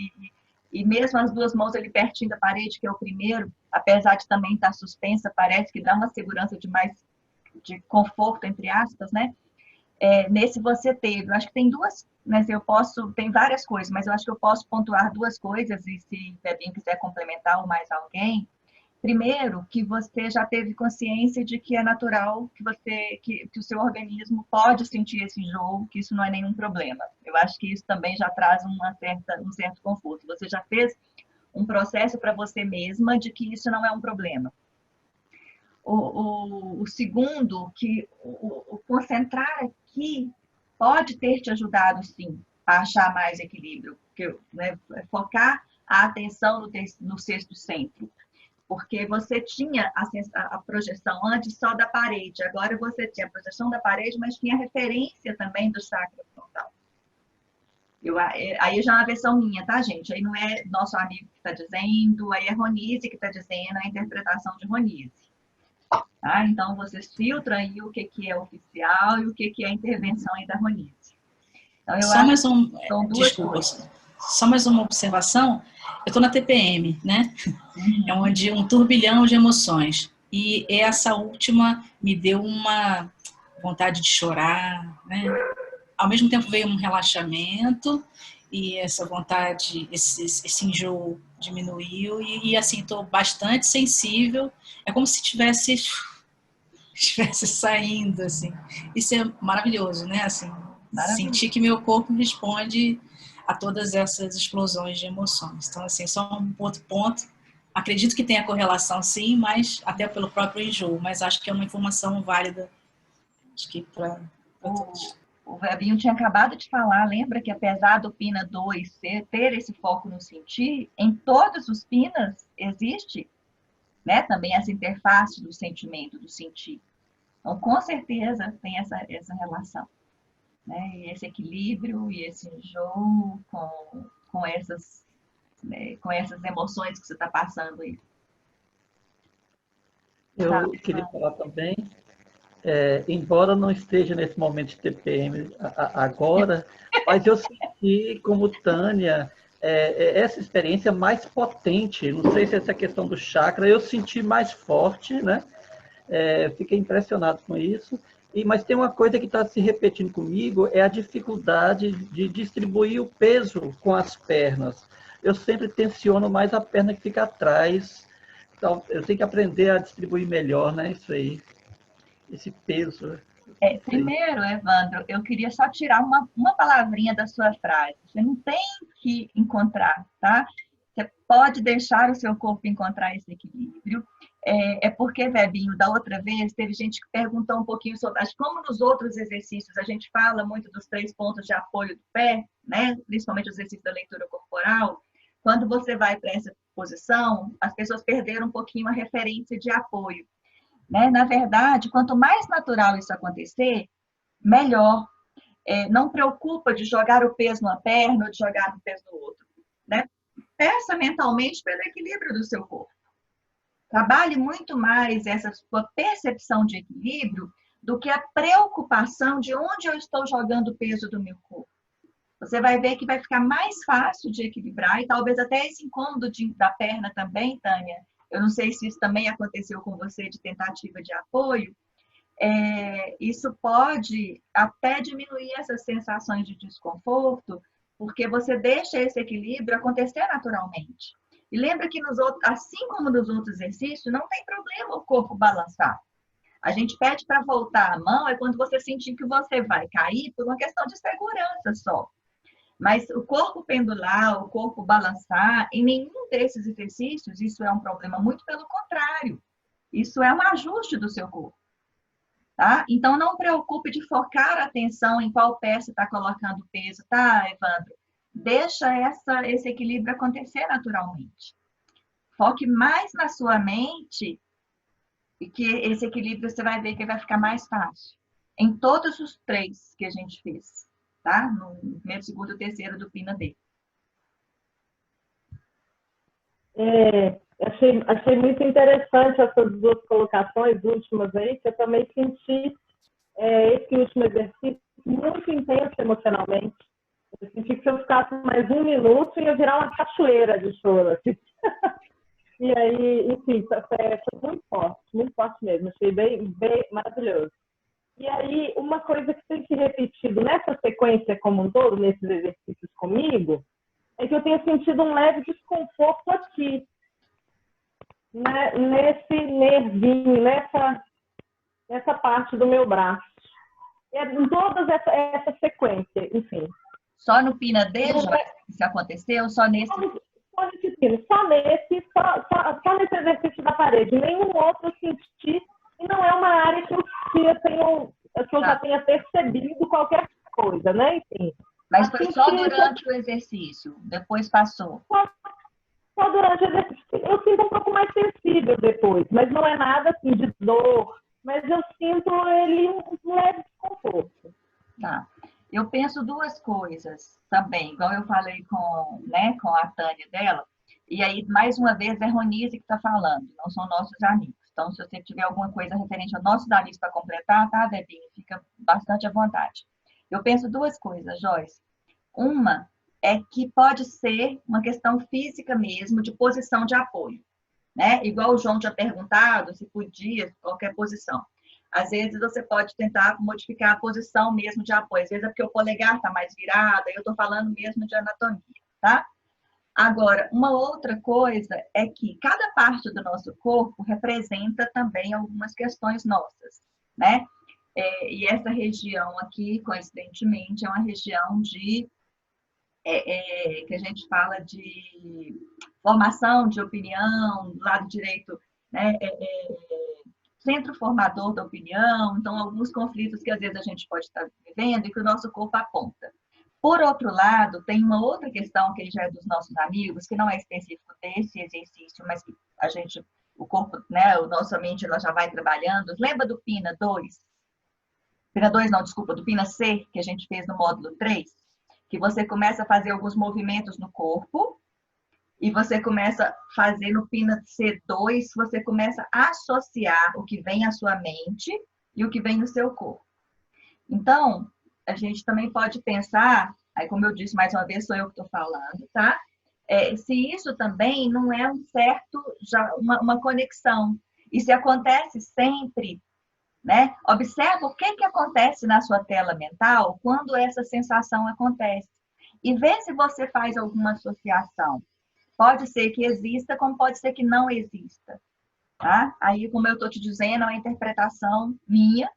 e mesmo as duas mãos ali pertinho da parede, que é o primeiro, apesar de também estar suspensa, parece que dá uma segurança de conforto, entre aspas, né? Nesse você teve, eu acho que tem duas, mas tem várias coisas, mas eu acho que eu posso pontuar duas coisas, e se o Febinho quiser complementar ou mais alguém. Primeiro, que você já teve consciência de que é natural que o seu organismo pode sentir esse enjoo, que isso não é nenhum problema. Eu acho que isso também já traz um certo conforto. Você já fez um processo para você mesma de que isso não é um problema. O segundo, que o concentrar aqui pode ter te ajudado, sim, a achar mais equilíbrio, porque, né, focar a atenção no sexto centro. Porque você tinha a projeção antes só da parede, agora você tinha a projeção da parede, mas tinha a referência também do sacro frontal. Aí já é uma versão minha, tá, gente? Aí não é nosso amigo que está dizendo, aí é Ronise que está dizendo, a interpretação de Ronise. Tá? Então, vocês filtram aí o que é oficial e o que é a intervenção aí da Ronise. Então, eu acho que são duas coisas. Só mais uma observação. Eu estou na TPM, né? É um turbilhão de emoções. E essa última me deu uma vontade de chorar, né? Ao mesmo tempo veio um relaxamento e essa vontade, esse enjoo diminuiu e assim, estou bastante sensível. É como se estivesse saindo, assim. Isso é maravilhoso, né? Assim, sentir que meu corpo responde a todas essas explosões de emoções. Então, assim, só um outro ponto. Acredito que tenha correlação, sim, mas até pelo próprio enjoo. Mas acho que é uma informação válida, acho que para todos. O Febinho tinha acabado de falar, lembra que apesar do PINA 2 ter esse foco no sentir, em todos os PINAs existe, né, também essa interface do sentimento, do sentir. Então, com certeza, tem essa relação. Né? E esse equilíbrio e esse enjoo com essas emoções que você está passando aí. Eu queria falar também, embora não esteja nesse momento de TPM agora, mas eu senti, como Tânia, essa experiência mais potente. Não sei se essa questão do chakra, eu senti mais forte, né? Fiquei impressionado com isso. Mas tem uma coisa que está se repetindo comigo, é a dificuldade de distribuir o peso com as pernas. Eu sempre tensiono mais a perna que fica atrás. Então, eu tenho que aprender a distribuir melhor, né? Isso aí. Esse peso. Primeiro, Evandro, eu queria só tirar uma palavrinha da sua frase. Você não tem que encontrar, tá? Você pode deixar o seu corpo encontrar esse equilíbrio. É porque, Vebinho, da outra vez, teve gente que perguntou um pouquinho sobre... Acho que como nos outros exercícios a gente fala muito dos 3 pontos de apoio do pé, né? Principalmente os exercícios da leitura corporal, quando você vai para essa posição, as pessoas perderam um pouquinho a referência de apoio, né? Na verdade, quanto mais natural isso acontecer, melhor. Não preocupa de jogar o peso numa perna ou de jogar o peso no outro, né? Peça mentalmente pelo equilíbrio do seu corpo. Trabalhe muito mais essa sua percepção de equilíbrio do que a preocupação de onde eu estou jogando o peso do meu corpo. Você vai ver que vai ficar mais fácil de equilibrar e talvez até esse incômodo da perna também, Tânia. Eu não sei se isso também aconteceu com você de tentativa de apoio. Isso pode até diminuir essas sensações de desconforto, porque você deixa esse equilíbrio acontecer naturalmente. E lembra que assim como nos outros exercícios, não tem problema o corpo balançar. A gente pede para voltar a mão é quando você sentir que você vai cair por uma questão de segurança só. Mas o corpo pendular, o corpo balançar, em nenhum desses exercícios, isso é um problema, muito pelo contrário. Isso é um ajuste do seu corpo. Tá? Então, não preocupe de focar a atenção em qual pé você está colocando o peso, tá, Evandro? Deixa esse equilíbrio acontecer naturalmente. Foque mais na sua mente e que esse equilíbrio você vai ver que vai ficar mais fácil. Em todos os 3 que a gente fez, tá? No primeiro, segundo e terceiro do Pina D. Achei muito interessante essas 2 colocações últimas aí, que eu também senti esse último exercício muito intenso emocionalmente. Eu senti que se eu ficasse mais 1 minuto, ia virar uma cachoeira de choro. Assim. E aí, enfim, foi muito forte mesmo. Achei bem maravilhoso. E aí, uma coisa que tem se repetido nessa sequência como um todo, nesses exercícios comigo, é que eu tenho sentido um leve desconforto aqui, né? Nesse nervinho, nessa parte do meu braço. Em toda essa sequência, enfim. Só no Pina D, isso aconteceu? Só nesse? Só nesse exercício da parede. Nenhum outro eu senti. E não é uma área que eu já tenha percebido qualquer coisa, né? Enfim. Mas foi só durante o exercício? Depois passou? Só durante o exercício. Eu sinto um pouco mais sensível depois, mas não é nada assim de dor. Mas eu sinto ele um leve desconforto. Tá. Eu penso 2 coisas também, igual eu falei com a Tânia dela, e aí, mais uma vez, é Ronise que está falando, não são nossos amigos. Então, se você tiver alguma coisa referente aos nossos amigos para completar, tá, Debinho? Fica bastante à vontade. Eu penso 2 coisas, Joyce. Uma é que pode ser uma questão física mesmo, de posição de apoio, né? Igual o João tinha perguntado, se podia, qualquer posição. Às vezes você pode tentar modificar a posição mesmo de apoio. Às vezes é porque o polegar está mais virado, eu estou falando mesmo de anatomia, tá? Agora, uma outra coisa é que cada parte do nosso corpo representa também algumas questões nossas, né? E essa região aqui, coincidentemente, é uma região que a gente fala de formação de opinião, do lado direito, né? Centro formador da opinião, então alguns conflitos que às vezes a gente pode estar vivendo e que o nosso corpo aponta. Por outro lado, tem uma outra questão que já é dos nossos amigos, que não é específico desse exercício, mas que o corpo, né, a nossa mente, ela já vai trabalhando. Lembra do Pina 2? Pina 2 não, desculpa, do Pina C, que a gente fez no módulo 3? Que você começa a fazer alguns movimentos no corpo, e você começa a fazer no Pina C2, você começa a associar o que vem à sua mente e o que vem no seu corpo. Então, a gente também pode pensar, aí como eu disse mais uma vez, sou eu que estou falando, tá? Se isso também não é uma conexão. E se acontece sempre, né? Observa o que acontece na sua tela mental quando essa sensação acontece. E vê se você faz alguma associação. Pode ser que exista, como pode ser que não exista. Tá? Aí, como eu estou te dizendo, é uma interpretação minha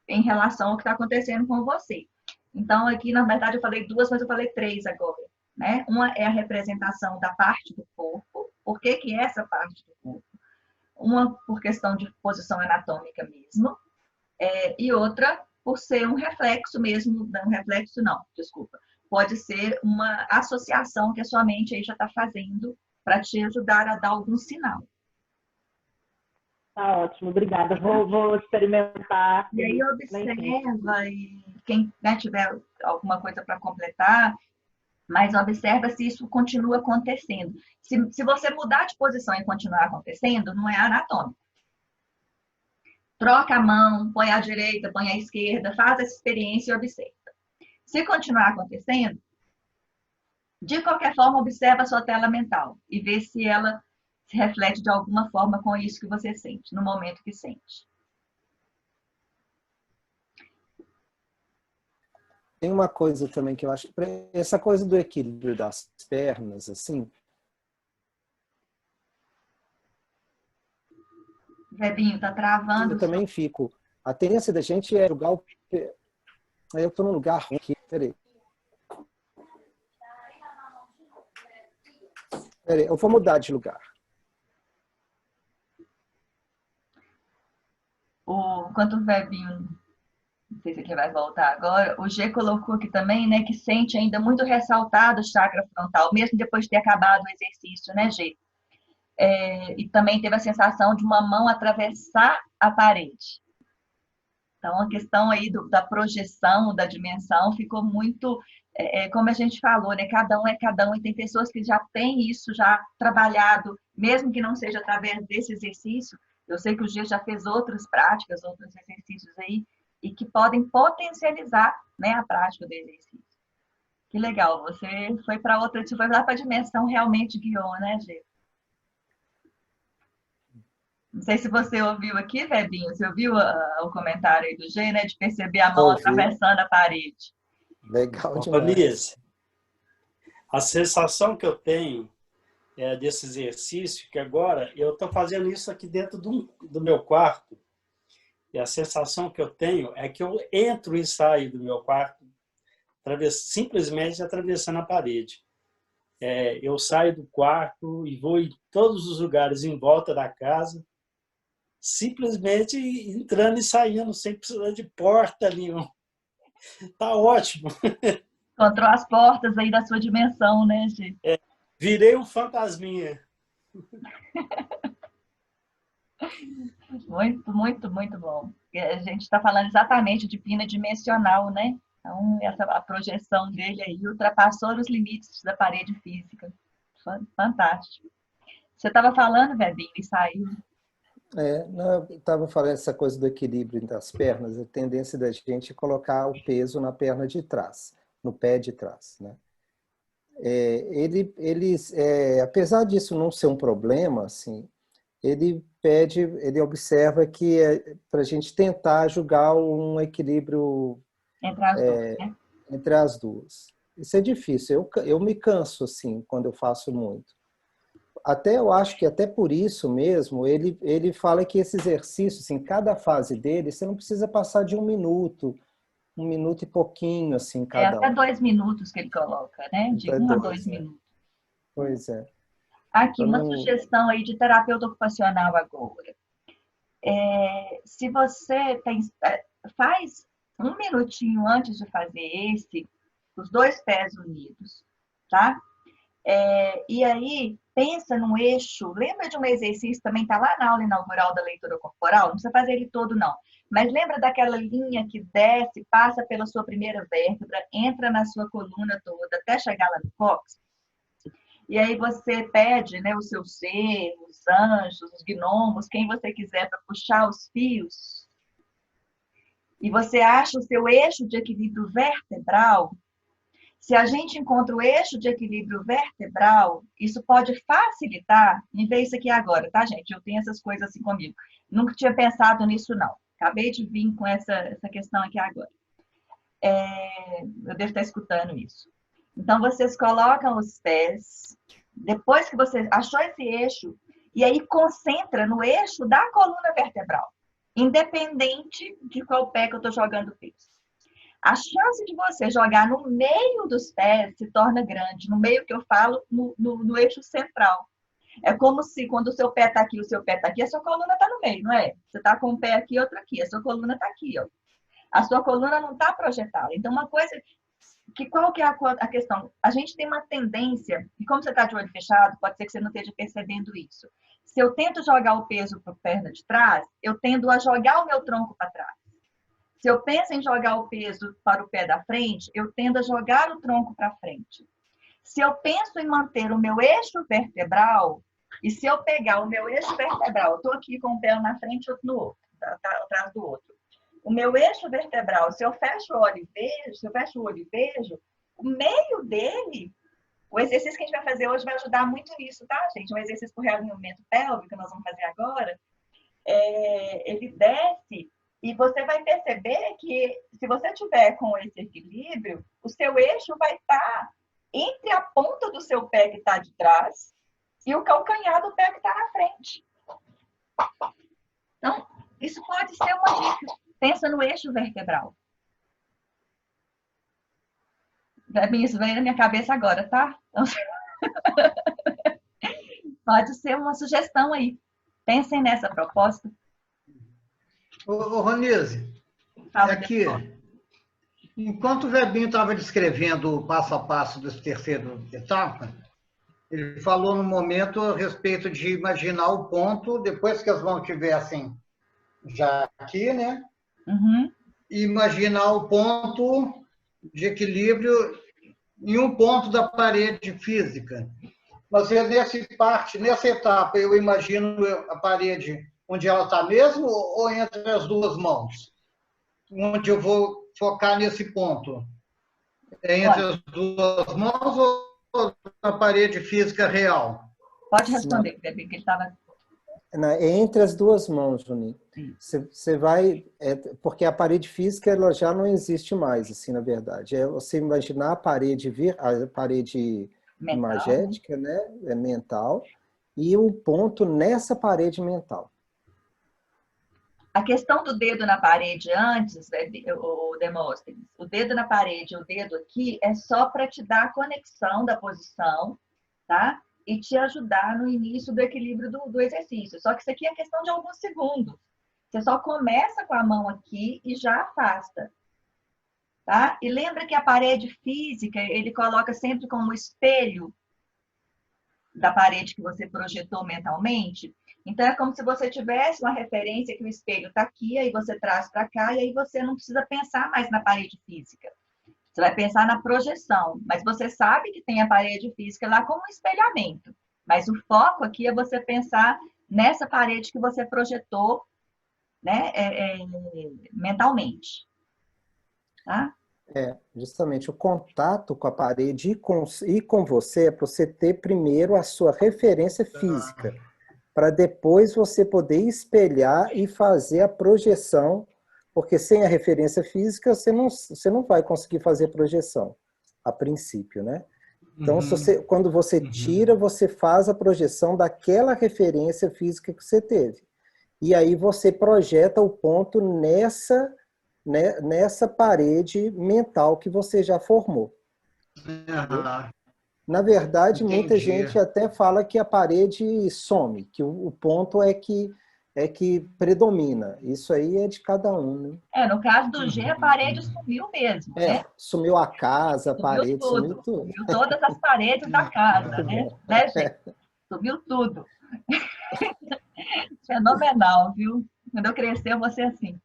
em relação ao que está acontecendo com você. Então, aqui, na verdade, eu falei 2, mas eu falei 3 agora. né? Uma é a representação da parte do corpo. Por que que é essa parte do corpo? Uma por questão de posição anatômica mesmo, e outra por ser um reflexo mesmo, não, reflexo não, desculpa. Pode ser uma associação que a sua mente aí já está fazendo para te ajudar a dar algum sinal. Tá ótimo, obrigada. Vou experimentar. E aí observa, e quem, né, tiver alguma coisa para completar, mas observa se isso continua acontecendo. Se você mudar de posição e continuar acontecendo, não é anatômico. Troca a mão, põe à direita, põe à esquerda, faz essa experiência e observa. Se continuar acontecendo, de qualquer forma, observa a sua tela mental e vê se ela se reflete de alguma forma com isso que você sente, no momento que sente. Tem uma coisa também que eu acho, essa coisa do equilíbrio das pernas, assim. Zebinho, tá travando. Eu também fico. A tendência da gente é jogar o pé. Eu estou num lugar ruim aqui. Peraí, eu vou mudar de lugar. Enquanto o Zebinho, não sei se ele vai voltar agora, o G colocou aqui também, né, que sente ainda muito ressaltado o chakra frontal, mesmo depois de ter acabado o exercício, né, G? E também teve a sensação de uma mão atravessar a parede. Então, a questão aí da projeção, da dimensão, ficou muito, como a gente falou, né? Cada um é cada um, e tem pessoas que já têm isso já trabalhado, mesmo que não seja através desse exercício. Eu sei que o G já fez outras práticas, outros exercícios aí, e que podem potencializar, né, a prática do exercício. Que legal, você foi para outra, você foi lá para a dimensão realmente guiou, né, G? Não sei se você ouviu aqui, Vebinho, você ouviu o comentário aí do G, né? De perceber a mão atravessando a parede. Legal demais. Denise, a sensação que eu tenho desse exercício, que agora eu estou fazendo isso aqui dentro do meu quarto, e a sensação que eu tenho é que eu entro e saio do meu quarto simplesmente atravessando a parede. Eu saio do quarto e vou em todos os lugares em volta da casa, simplesmente entrando e saindo, sem precisar de porta nenhuma. Tá ótimo. Encontrou as portas aí da sua dimensão, né, Gi? Virei um fantasminha. Muito, muito, muito bom. A gente está falando exatamente de pina dimensional, né? Então, a projeção dele aí ultrapassou os limites da parede física. Fantástico. Você estava falando, Vebinho, e saiu. Eu estava falando essa coisa do equilíbrio das pernas, a tendência da gente é colocar o peso na perna de trás, no pé de trás, né? Apesar disso não ser um problema, assim, ele observa que para a gente tentar julgar um equilíbrio entre as duas, né? Entre as duas. Isso é difícil. Eu me canso assim quando eu faço muito. Até eu acho que até por isso mesmo ele fala que esse exercício, assim, cada fase dele, você não precisa passar de 1 minuto e pouquinho, assim, cada até 2 minutos que ele coloca, né? De 1 a 2 minutos. Pois é. Aqui, uma sugestão aí de terapeuta ocupacional agora. Se você faz 1 minutinho antes de fazer os 2 pés unidos, tá? E aí, pensa no eixo. Lembra de um exercício, também está lá na aula inaugural da leitura corporal? Não precisa fazer ele todo, não. Mas lembra daquela linha que desce, passa pela sua primeira vértebra, entra na sua coluna toda, até chegar lá no cóccix? E aí você pede, né, o seu ser, os anjos, os gnomos, quem você quiser, para puxar os fios. E você acha o seu eixo de equilíbrio vertebral. Se a gente encontra o eixo de equilíbrio vertebral, isso pode facilitar, me vê isso aqui agora, tá, gente? Eu tenho essas coisas assim comigo. Nunca tinha pensado nisso, não. Acabei de vir com essa questão aqui agora. Eu devo estar escutando isso. Então, vocês colocam os pés, depois que você achou esse eixo, e aí concentra no eixo da coluna vertebral, independente de qual pé que eu estou jogando peso. A chance de você jogar no meio dos pés se torna grande. No meio que eu falo, no eixo central. É como se quando o seu pé está aqui, o seu pé está aqui, a sua coluna está no meio, não é? Você está com um pé aqui, outro aqui, a sua coluna está aqui, ó. A sua coluna não está projetada. Então, uma coisa que qual que é a questão? A gente tem uma tendência, e como você está de olho fechado, pode ser que você não esteja percebendo isso. Se eu tento jogar o peso para a perna de trás, eu tendo a jogar o meu tronco para trás. Se eu penso em jogar o peso para o pé da frente, eu tendo a jogar o tronco para frente. Se eu penso em manter o meu eixo vertebral, e se eu pegar o meu eixo vertebral, eu estou aqui com um pé na frente e outro no outro, atrás do outro. O meu eixo vertebral, se eu fecho o olho e vejo, o meio dele, o exercício que a gente vai fazer hoje vai ajudar muito nisso, tá, gente? Um exercício por realinhamento pélvico que nós vamos fazer agora, ele desce e você vai perceber que se você tiver com esse equilíbrio, o seu eixo vai estar entre a ponta do seu pé que está de trás e o calcanhar do pé que está na frente. Então, isso pode ser uma dica. Pensa no eixo vertebral. Isso veio na minha cabeça agora, tá? Então, pode ser uma sugestão aí. Pensem nessa proposta. Ô Ronise, aqui, enquanto o Webinho estava descrevendo o passo a passo desse terceiro etapa, ele falou no momento a respeito de imaginar o ponto, depois que as mãos estivessem já aqui, né? Uhum. E imaginar o ponto de equilíbrio em um ponto da parede física. Mas nessa etapa, eu imagino a parede onde ela está mesmo ou entre as duas mãos? Onde eu vou focar nesse ponto? É entre as duas mãos ou na parede física real? Pode responder, Bebê, que ele estava... É entre as duas mãos, Juninho. Você vai... porque a parede física ela já não existe mais, assim, na verdade. É você imaginar a parede mental, imagética, né? Mental, e um ponto nessa parede mental. A questão do dedo na parede antes, o Demóstenes, o dedo na parede, o dedo aqui, é só para te dar a conexão da posição, tá? E te ajudar no início do equilíbrio do exercício. Só que isso aqui é questão de alguns segundos. Você só começa com a mão aqui e já afasta, tá? E lembra que a parede física, ele coloca sempre como espelho da parede que você projetou mentalmente. Então, é como se você tivesse uma referência que o espelho está aqui, aí você traz para cá, e aí você não precisa pensar mais na parede física. Você vai pensar na projeção, mas você sabe que tem a parede física lá como um espelhamento. Mas o foco aqui é você pensar nessa parede que você projetou, né, mentalmente. Tá? Justamente o contato com a parede e com você é para você ter primeiro a sua referência física, para depois você poder espelhar e fazer a projeção, porque sem a referência física você não vai conseguir fazer projeção, a princípio, né? Então, quando você tira, você faz a projeção daquela referência física que você teve. E aí você projeta o ponto nessa parede mental que você já formou. Na verdade, muita gente até fala que a parede some, que o ponto é que predomina. Isso aí é de cada um, né? No caso do G, a parede sumiu mesmo, né? Sumiu a casa, a parede, sumiu tudo. Sumiu todas as paredes da casa, né? Gente? Sumiu tudo. Fenomenal, viu? Quando eu crescer, eu vou ser assim.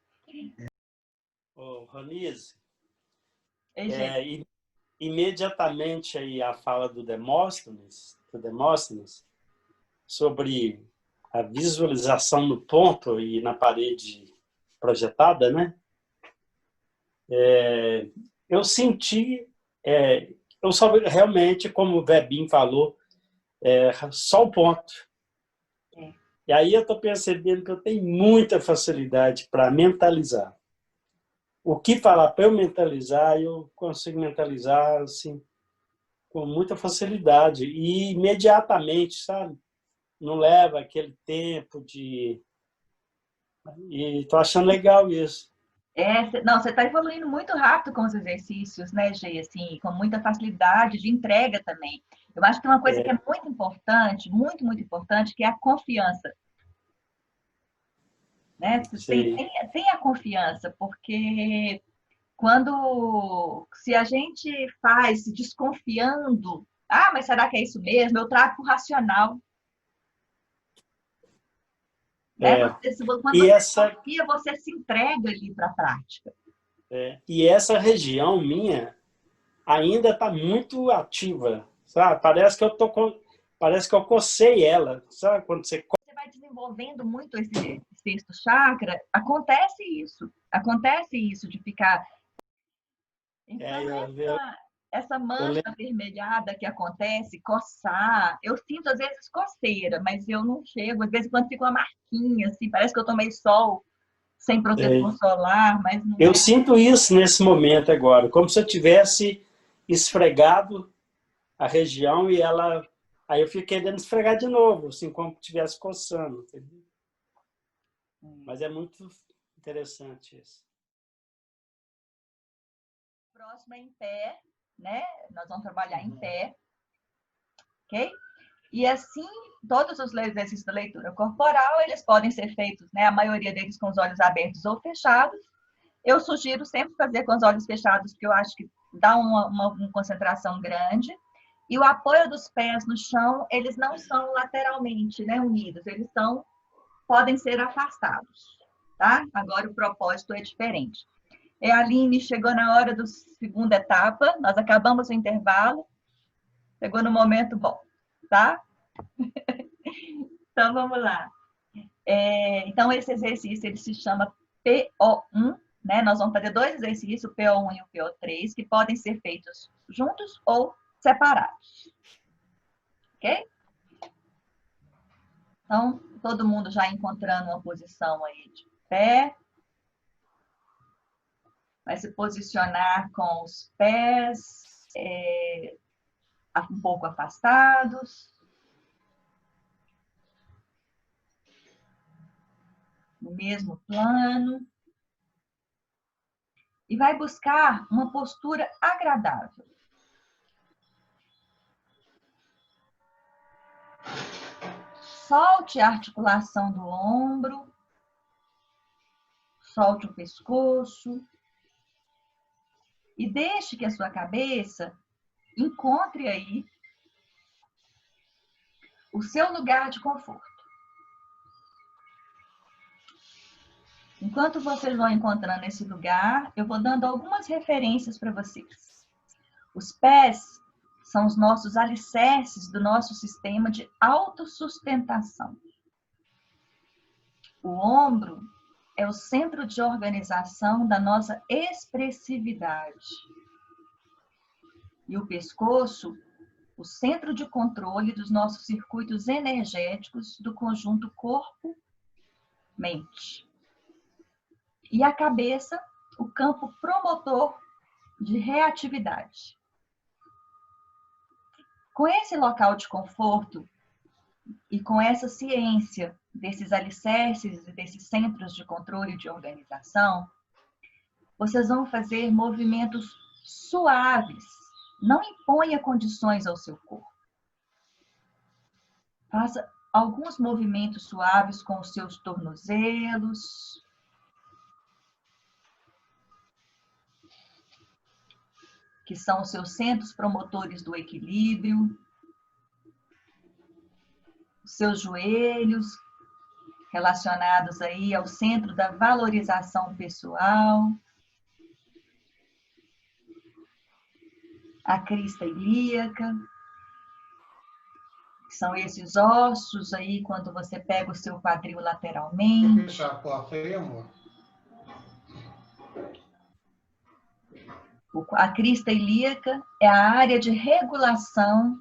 Ronise, imediatamente aí a fala do Demóstenes sobre a visualização no ponto e na parede projetada, né? Eu senti, eu só realmente, como o Webinho falou, só o ponto. E aí eu estou percebendo que eu tenho muita facilidade para mentalizar. O que falar para eu mentalizar, eu consigo mentalizar assim, com muita facilidade e imediatamente, sabe? Não leva aquele tempo de... E estou achando legal isso. Não, você está evoluindo muito rápido com os exercícios, né, Gê? Assim, com muita facilidade de entrega também. Eu acho que uma coisa que é muito importante, muito, muito importante, que é a confiança. Né? Tem a confiança, porque se a gente faz desconfiando, mas será que é isso mesmo? Eu trago o racional. Né? Quando você confia, você se entrega ali para a prática. E essa região minha ainda está muito ativa, sabe? Parece que eu cocei ela, sabe? Quando você vai desenvolvendo muito esse sexto chakra, acontece isso de ficar. Então, essa mancha avermelhada que acontece, coçar, eu sinto às vezes coceira, mas eu não chego, às vezes quando fica uma marquinha, assim, parece que eu tomei sol sem protetor solar, mas não eu sinto isso nesse momento agora, como se eu tivesse esfregado a região e ela... Aí eu fico querendo esfregar de novo, assim, como se estivesse coçando, entendeu? Mas é muito interessante isso. Próximo é em pé, né? Nós vamos trabalhar em pé, ok? E assim, todos os exercícios da leitura corporal, eles podem ser feitos, né? A maioria deles com os olhos abertos ou fechados. Eu sugiro sempre fazer com os olhos fechados, porque eu acho que dá uma concentração grande. E o apoio dos pés no chão, eles não são lateralmente, né, unidos, eles podem ser afastados, tá? Agora o propósito é diferente. A Aline chegou na hora da segunda etapa, nós acabamos o intervalo, chegou no momento bom, tá? Então, vamos lá. Então, esse exercício, ele se chama PO1, né? Nós vamos fazer 2 exercícios, o PO1 e o PO3, que podem ser feitos juntos ou separados. Ok? Então, todo mundo já encontrando uma posição aí de pé. Vai se posicionar com os pés um pouco afastados. No mesmo plano. E vai buscar uma postura agradável. Solte a articulação do ombro, solte o pescoço e deixe que a sua cabeça encontre aí o seu lugar de conforto. Enquanto vocês vão encontrando esse lugar, eu vou dando algumas referências para vocês. Os pés são os nossos alicerces do nosso sistema de autossustentação. O ombro é o centro de organização da nossa expressividade. E o pescoço, o centro de controle dos nossos circuitos energéticos do conjunto corpo-mente. E a cabeça, o campo promotor de reatividade. Com esse local de conforto e com essa ciência desses alicerces e desses centros de controle e de organização, vocês vão fazer movimentos suaves. Não imponha condições ao seu corpo. Faça alguns movimentos suaves com os seus tornozelos. Que são os seus centros promotores do equilíbrio, os seus joelhos, relacionados aí ao centro da valorização pessoal, a crista ilíaca, que são esses ossos aí, quando você pega o seu quadril lateralmente. Fechar a porta aí, amor. A crista ilíaca é a área de regulação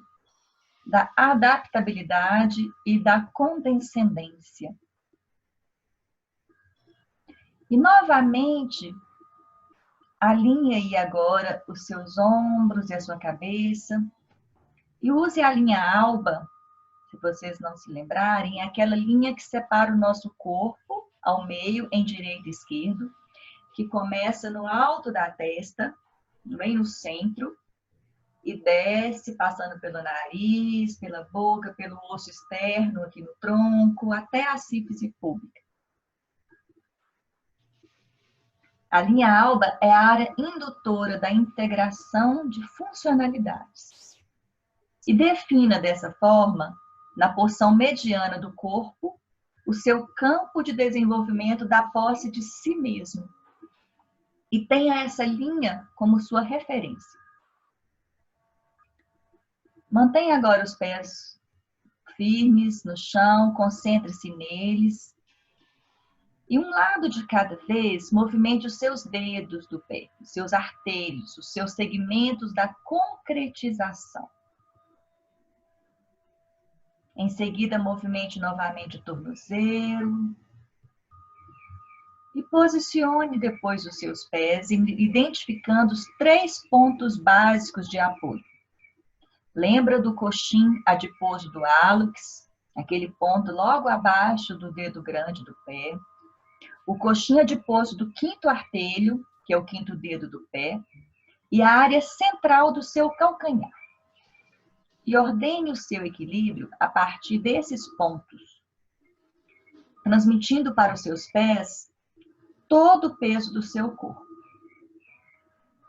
da adaptabilidade e da condescendência. E, novamente, alinhe aí agora os seus ombros e a sua cabeça. E use a linha alba, se vocês não se lembrarem, é aquela linha que separa o nosso corpo ao meio, em direito e esquerdo, que começa no alto da testa, bem no centro, e desce, passando pelo nariz, pela boca, pelo osso externo aqui no tronco, até a sífise púbica. A linha alba é a área indutora da integração de funcionalidades. E defina dessa forma, na porção mediana do corpo, o seu campo de desenvolvimento da posse de si mesmo. E tenha essa linha como sua referência. Mantenha agora os pés firmes no chão, concentre-se neles. E um lado de cada vez, movimente os seus dedos do pé, os seus artérios, os seus segmentos da concretização. Em seguida, movimente novamente o tornozelo. E posicione depois os seus pés, identificando os 3 pontos básicos de apoio. Lembra do coxim adiposo do hálux, aquele ponto logo abaixo do dedo grande do pé. O coxim adiposo do 5º artelho, que é o 5º dedo do pé, e a área central do seu calcanhar. E ordene o seu equilíbrio a partir desses pontos, transmitindo para os seus pés todo o peso do seu corpo.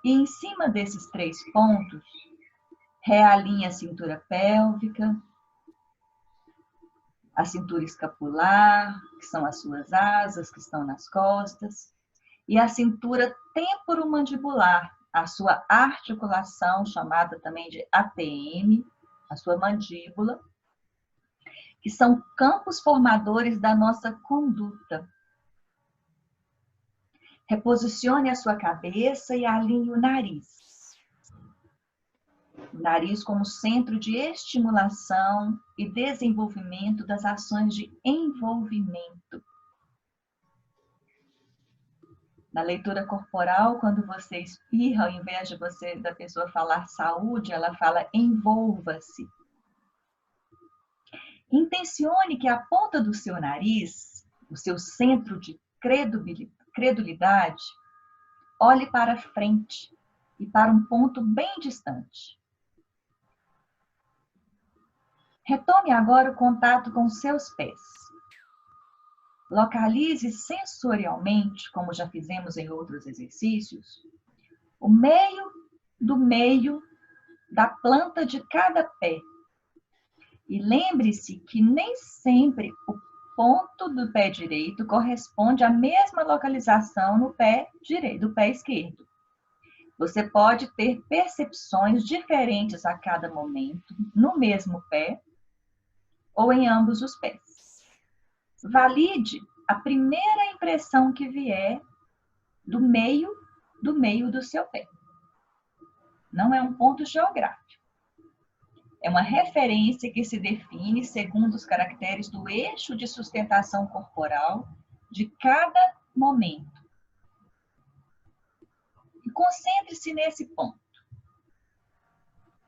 E em cima desses 3 pontos, realinhe a cintura pélvica, a cintura escapular, que são as suas asas, que estão nas costas, e a cintura temporomandibular, a sua articulação, chamada também de ATM, a sua mandíbula, que são campos formadores da nossa conduta. Reposicione a sua cabeça e alinhe o nariz. O nariz como centro de estimulação e desenvolvimento das ações de envolvimento. Na leitura corporal, quando você espirra, ao invés de da pessoa falar saúde, ela fala envolva-se. Intencione que a ponta do seu nariz, o seu centro de credulidade, olhe para frente e para um ponto bem distante. Retome agora o contato com os seus pés. Localize sensorialmente, como já fizemos em outros exercícios, o meio da planta de cada pé. E lembre-se que nem sempre o ponto do pé direito corresponde à mesma localização no pé direito, do pé esquerdo. Você pode ter percepções diferentes a cada momento, no mesmo pé ou em ambos os pés. Valide a primeira impressão que vier do meio do seu pé. Não é um ponto geográfico. É uma referência que se define segundo os caracteres do eixo de sustentação corporal de cada momento. E concentre-se nesse ponto.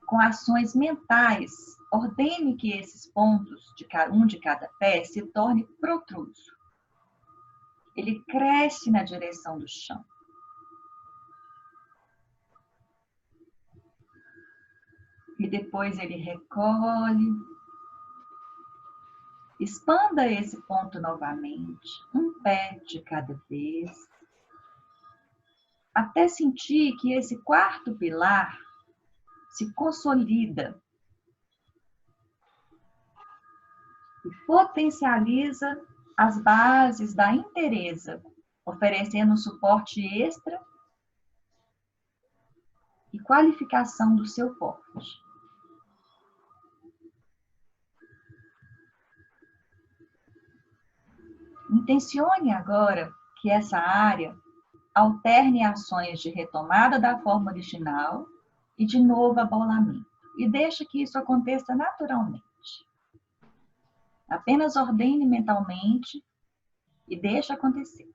Com ações mentais, ordene que esses pontos, um de cada pé, se torne protruso. Ele cresce na direção do chão. E depois ele recolhe. Expanda esse ponto novamente, um pé de cada vez, até sentir que esse 4º pilar se consolida e potencializa as bases da inteireza, oferecendo um suporte extra e qualificação do seu porte. Intencione agora que essa área alterne ações de retomada da forma original e de novo abaulamento. E deixe que isso aconteça naturalmente. Apenas ordene mentalmente e deixe acontecer.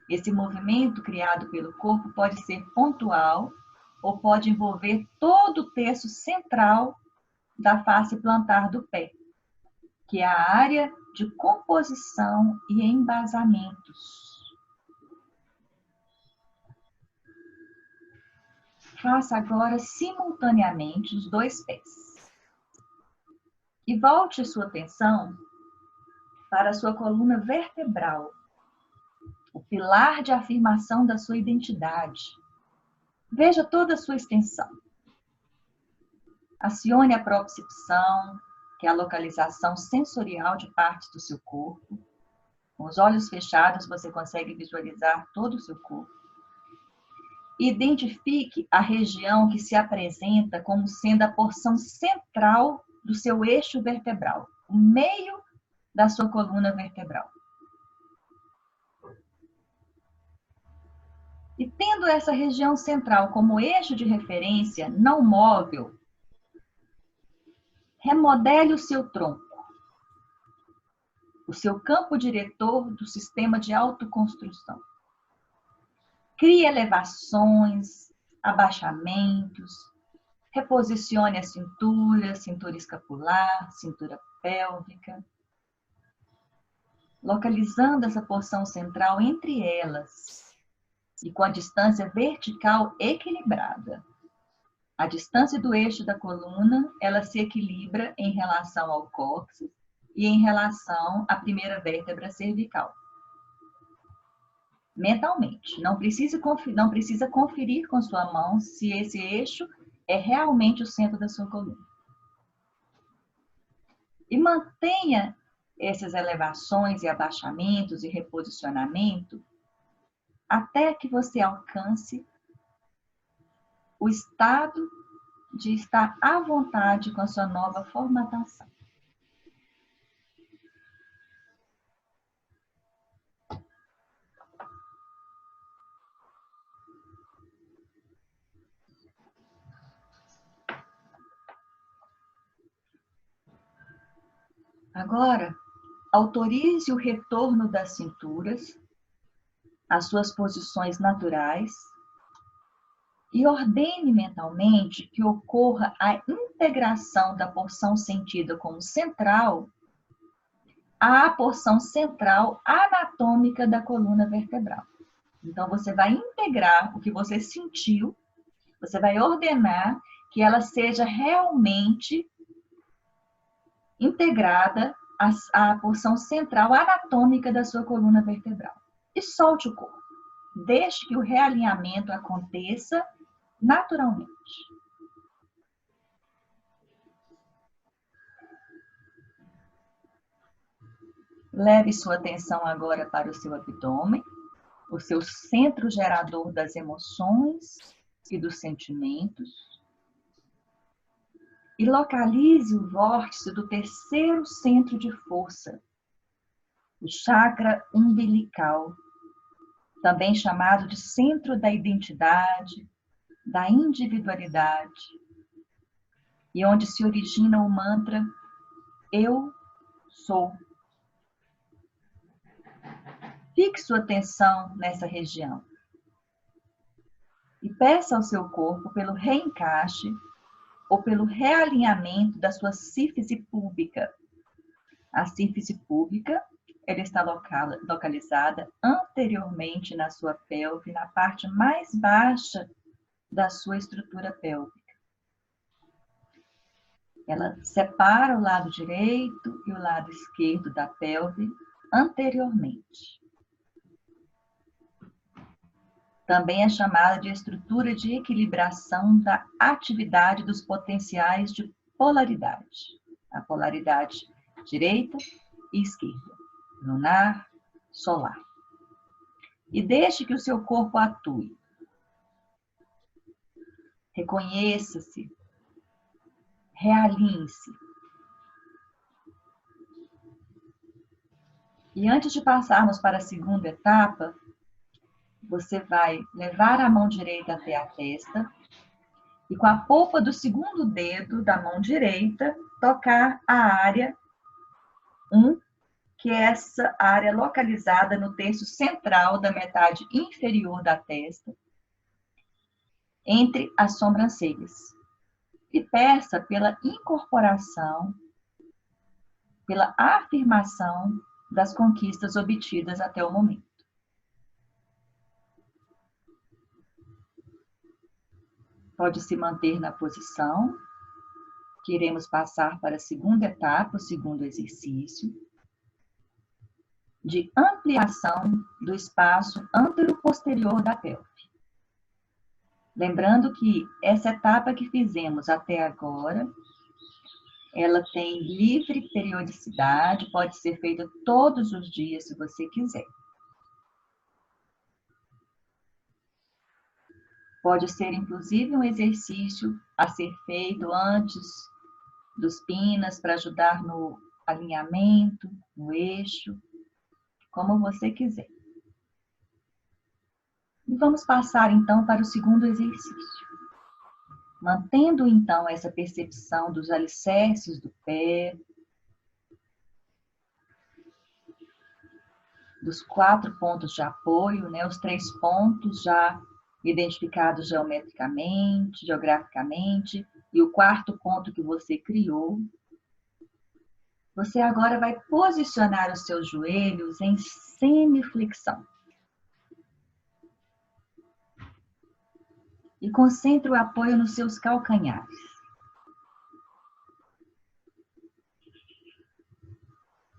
Esse movimento criado pelo corpo pode ser pontual ou pode envolver todo o terço central da face plantar do pé, que é a área de composição e embasamentos. Faça agora simultaneamente os dois pés. E volte sua atenção para a sua coluna vertebral, o pilar de afirmação da sua identidade. Veja toda a sua extensão. Acione a propriocepção, que é a localização sensorial de partes do seu corpo. Com os olhos fechados, você consegue visualizar todo o seu corpo. Identifique a região que se apresenta como sendo a porção central do seu eixo vertebral, o meio da sua coluna vertebral. E tendo essa região central como eixo de referência não móvel, remodele o seu tronco, o seu campo diretor do sistema de autoconstrução. Crie elevações, abaixamentos, reposicione a cintura escapular, cintura pélvica, localizando essa porção central entre elas e com a distância vertical equilibrada. A distância do eixo da coluna, ela se equilibra em relação ao cóccix e em relação à primeira vértebra cervical. Mentalmente, não precisa conferir com sua mão se esse eixo é realmente o centro da sua coluna. E mantenha essas elevações e abaixamentos e reposicionamento até que você alcance o estado de estar à vontade com a sua nova formatação. Agora, autorize o retorno das cinturas às suas posições naturais e ordene mentalmente que ocorra a integração da porção sentida como central à porção central anatômica da coluna vertebral. Então, você vai integrar o que você sentiu, você vai ordenar que ela seja realmente integrada à porção central anatômica da sua coluna vertebral. E solte o corpo. Deixe que o realinhamento aconteça naturalmente. Leve sua atenção agora para o seu abdômen, o seu centro gerador das emoções e dos sentimentos. E localize o vórtice do terceiro centro de força, o chakra umbilical, também chamado de centro da identidade, da individualidade, e onde se origina o mantra Eu sou. Fixe sua atenção nessa região e peça ao seu corpo pelo reencaixe ou pelo realinhamento da sua sífise púbica. A sífise púbica, ela está localizada anteriormente na sua pelve, na parte mais baixa da sua estrutura pélvica. Ela separa o lado direito e o lado esquerdo da pelve anteriormente. Também é chamada de estrutura de equilibração da atividade dos potenciais de polaridade. A polaridade direita e esquerda, lunar, solar. E deixe que o seu corpo atue. Reconheça-se, realinhe-se. E antes de passarmos para a segunda etapa, você vai levar a mão direita até a testa e com a polpa do segundo dedo da mão direita, tocar a área 1, que é essa área localizada no terço central da metade inferior da testa, entre as sobrancelhas. E peça pela incorporação pela afirmação das conquistas obtidas até o momento. Pode se manter na posição, que iremos passar para a segunda etapa, o segundo exercício, de ampliação do espaço antero-posterior da pelve. Lembrando que essa etapa que fizemos até agora, ela tem livre periodicidade, pode ser feita todos os dias, se você quiser. Pode ser, inclusive, um exercício a ser feito antes dos pinas, para ajudar no alinhamento, no eixo, como você quiser. E vamos passar, então, para o segundo exercício. Mantendo, então, essa percepção dos alicerces do pé, dos 4 pontos de apoio, né? Os 3 pontos já identificados geograficamente, e o 4º ponto que você criou. Você agora vai posicionar os seus joelhos em semiflexão. E concentre o apoio nos seus calcanhares.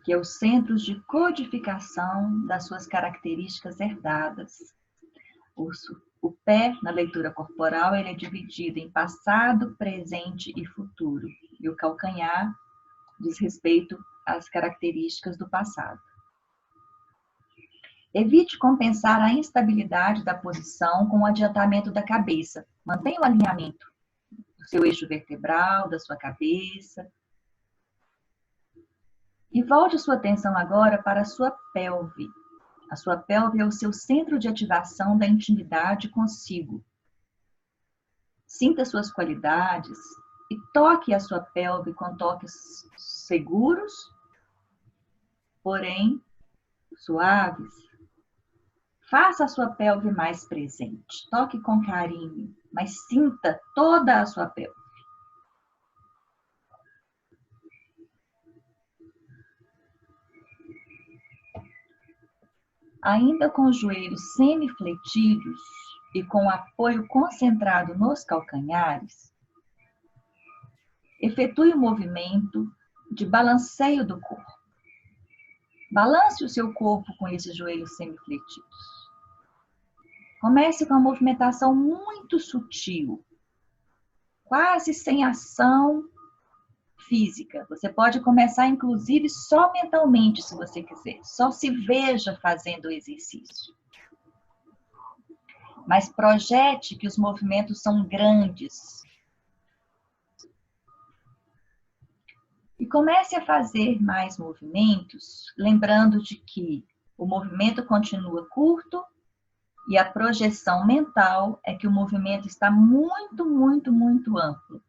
Que é os centros de codificação das suas características herdadas. O pé, na leitura corporal, ele é dividido em passado, presente e futuro. E o calcanhar diz respeito às características do passado. Evite compensar a instabilidade da posição com o adiantamento da cabeça. Mantenha o alinhamento do seu eixo vertebral, da sua cabeça. E volte sua atenção agora para a sua pelve. A sua pelve é o seu centro de ativação da intimidade consigo. Sinta suas qualidades e toque a sua pelve com toques seguros, porém suaves. Faça a sua pelve mais presente. Toque com carinho, mas sinta toda a sua pelve. Ainda com os joelhos semifletidos e com o apoio concentrado nos calcanhares, efetue o movimento de balanceio do corpo. Balance o seu corpo com esses joelhos semifletidos. Comece com uma movimentação muito sutil, quase sem ação física. Você pode começar, inclusive, só mentalmente, se você quiser. Só se veja fazendo o exercício. Mas projete que os movimentos são grandes. E comece a fazer mais movimentos, lembrando de que o movimento continua curto e a projeção mental é que o movimento está muito, muito, muito amplo.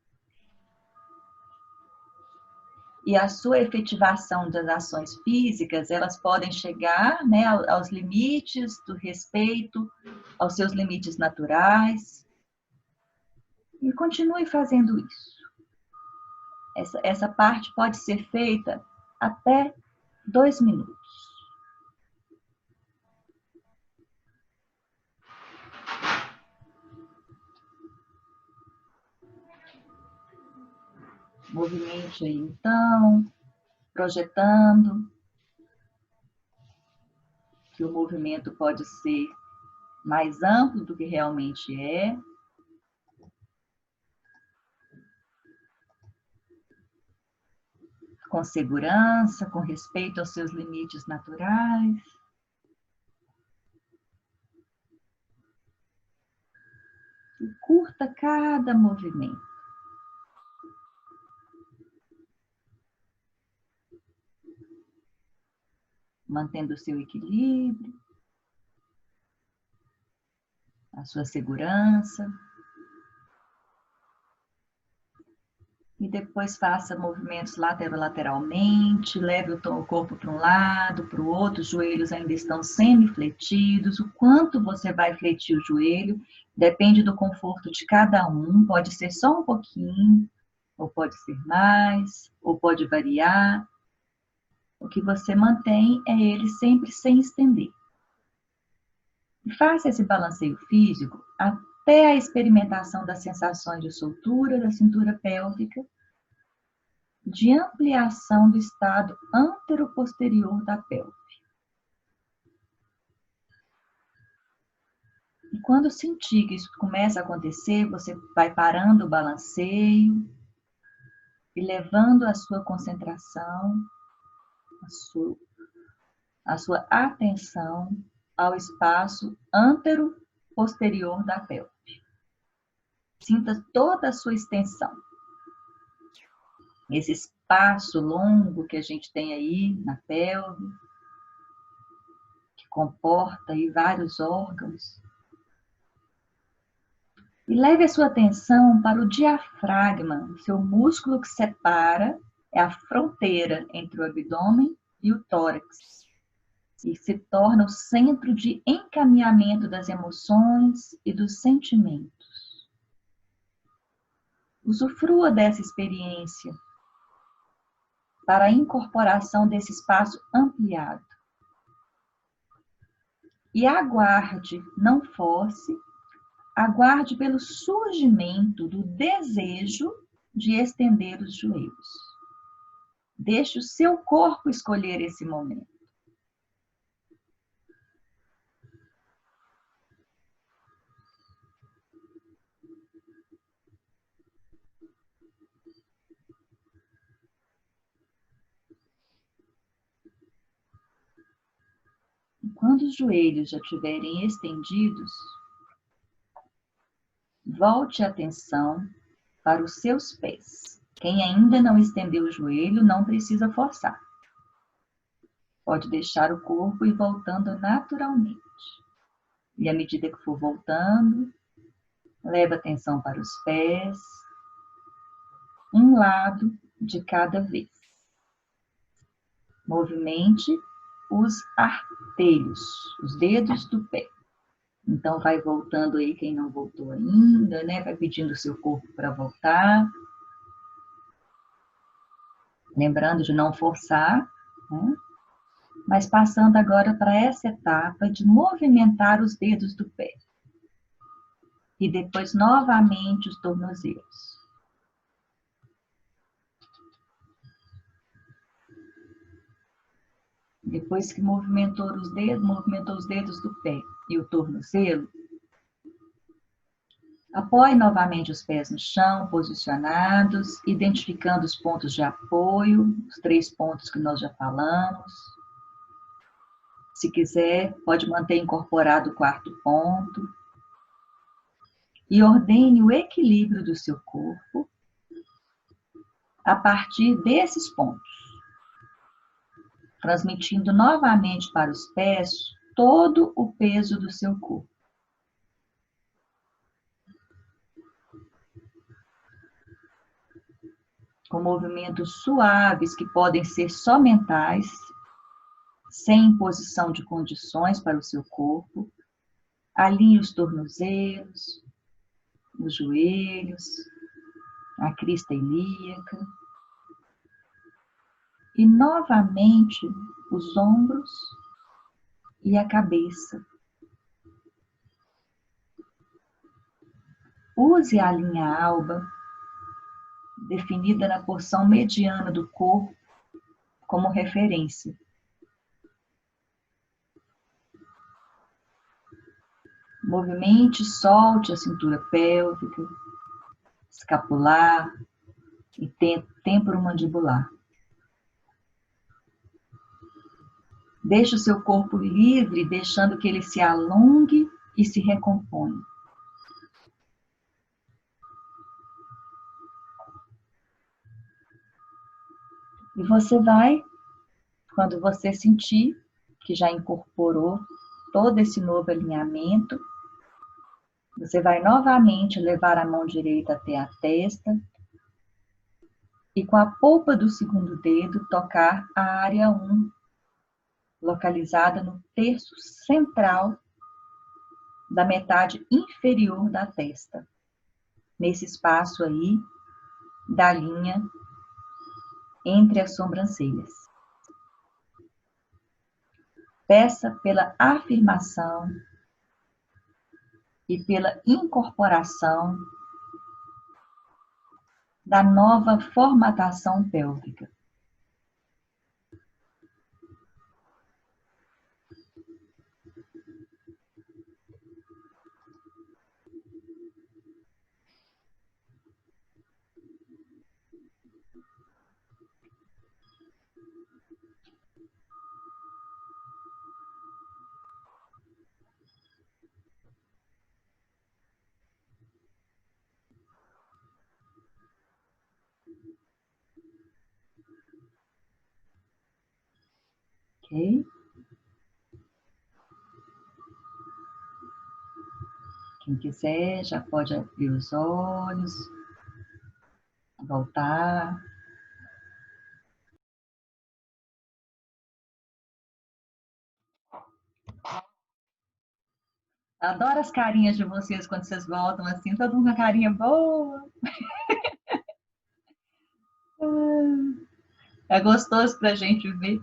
E a sua efetivação das ações físicas, elas podem chegar, né, aos limites do respeito, aos seus limites naturais. E continue fazendo isso. Essa parte pode ser feita até 2 minutos. Movimente aí, então, projetando que o movimento pode ser mais amplo do que realmente é. Com segurança, com respeito aos seus limites naturais. E curta cada movimento. Mantendo o seu equilíbrio, a sua segurança. E depois faça movimentos lateralmente, leve o corpo para um lado, para o outro, os joelhos ainda estão semi-fletidos. O quanto você vai fletir o joelho depende do conforto de cada um, pode ser só um pouquinho, ou pode ser mais, ou pode variar. O que você mantém é ele sempre sem estender. E faça esse balanceio físico até a experimentação das sensações de soltura da cintura pélvica, de ampliação do estado antero-posterior da pelve. E quando sentir que isso começa a acontecer, você vai parando o balanceio e levando a sua concentração, a sua atenção ao espaço antero-posterior da pelve. Sinta toda a sua extensão. Esse espaço longo que a gente tem aí na pelve, que comporta aí vários órgãos. E leve a sua atenção para o diafragma, seu músculo que separa, é a fronteira entre o abdômen e o tórax. E se torna o centro de encaminhamento das emoções e dos sentimentos. Usufrua dessa experiência para a incorporação desse espaço ampliado. E aguarde, não force, aguarde pelo surgimento do desejo de estender os joelhos. Deixe o seu corpo escolher esse momento. Quando os joelhos já estiverem estendidos, volte a atenção para os seus pés. Quem ainda não estendeu o joelho não precisa forçar. Pode deixar o corpo ir voltando naturalmente. E à medida que for voltando, leve a atenção para os pés, um lado de cada vez. Movimente os artelhos, os dedos do pé. Então, vai voltando aí quem não voltou ainda, né? Vai pedindo o seu corpo para voltar. Lembrando de não forçar, né? Mas passando agora para essa etapa de movimentar os dedos do pé. E depois, novamente, os tornozelos. Depois que movimentou os dedos do pé e o tornozelo, apoie novamente os pés no chão, posicionados, identificando os pontos de apoio, os 3 pontos que nós já falamos. Se quiser, pode manter incorporado o 4º ponto. E ordene o equilíbrio do seu corpo a partir desses pontos, transmitindo novamente para os pés todo o peso do seu corpo. Com movimentos suaves que podem ser só mentais, sem imposição de condições para o seu corpo, alinhe os tornozelos, os joelhos, a crista ilíaca. E novamente os ombros e a cabeça. Use a linha alba, definida na porção mediana do corpo, como referência. Movimente e solte a cintura pélvica, escapular e temporomandibular. Deixe o seu corpo livre, deixando que ele se alongue e se recomponha. E você vai, quando você sentir que já incorporou todo esse novo alinhamento, você vai novamente levar a mão direita até a testa e com a polpa do 2º dedo tocar a área 1, localizada no terço central da metade inferior da testa, nesse espaço aí da linha entre as sobrancelhas. Peça pela afirmação e pela incorporação da nova formatação pélvica. Ok? Quem quiser já pode abrir os olhos, voltar. Adoro as carinhas de vocês quando vocês voltam assim, todo mundo com a carinha boa. É gostoso pra gente ver.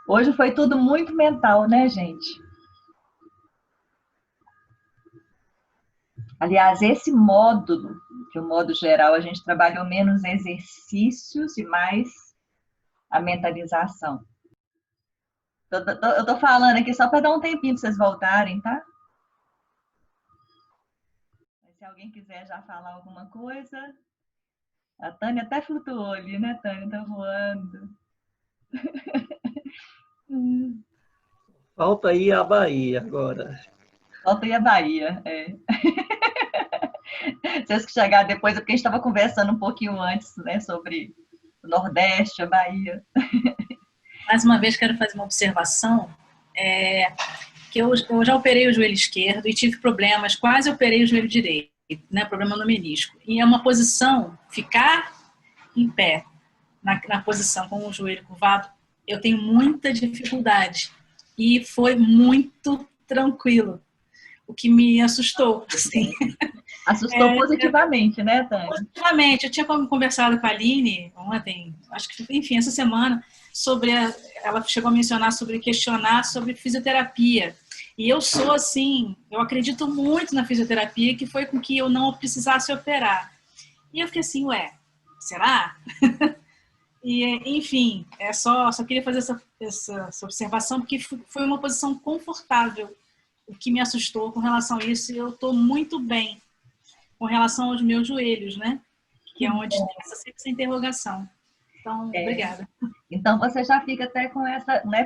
Hoje foi tudo muito mental, né, gente? Aliás, esse módulo, que o modo geral, a gente trabalhou menos exercícios e mais a mentalização. Eu tô falando aqui só para dar um tempinho para vocês voltarem, tá? Mas se alguém quiser já falar alguma coisa... A Tânia até flutuou ali, né, Tânia? Tá voando. Falta aí a Bahia agora. Falta aí a Bahia, é. Vocês que chegaram depois, é porque a gente estava conversando um pouquinho antes, né, sobre o Nordeste, a Bahia. Mais uma vez, quero fazer uma observação, que eu já operei o joelho esquerdo e tive problemas, quase operei o joelho direito, né, problema no menisco. E é uma posição, ficar em pé, na posição com o joelho curvado, eu tenho muita dificuldade. E foi muito tranquilo, o que me assustou, assim. Assustou positivamente, né, Tânia? Positivamente. Eu tinha conversado com a Aline ontem, acho que, enfim, essa semana, sobre ela chegou a mencionar sobre questionar sobre fisioterapia. E eu sou assim, eu acredito muito na fisioterapia, que foi com que eu não precisasse operar. E eu fiquei assim, ué, será? E, enfim, só queria fazer essa observação, porque foi uma posição confortável, o que me assustou com relação a isso, e eu estou muito bem com relação aos meus joelhos, né? Que é onde tem sempre essa interrogação. Então, obrigada. Então, você já fica até com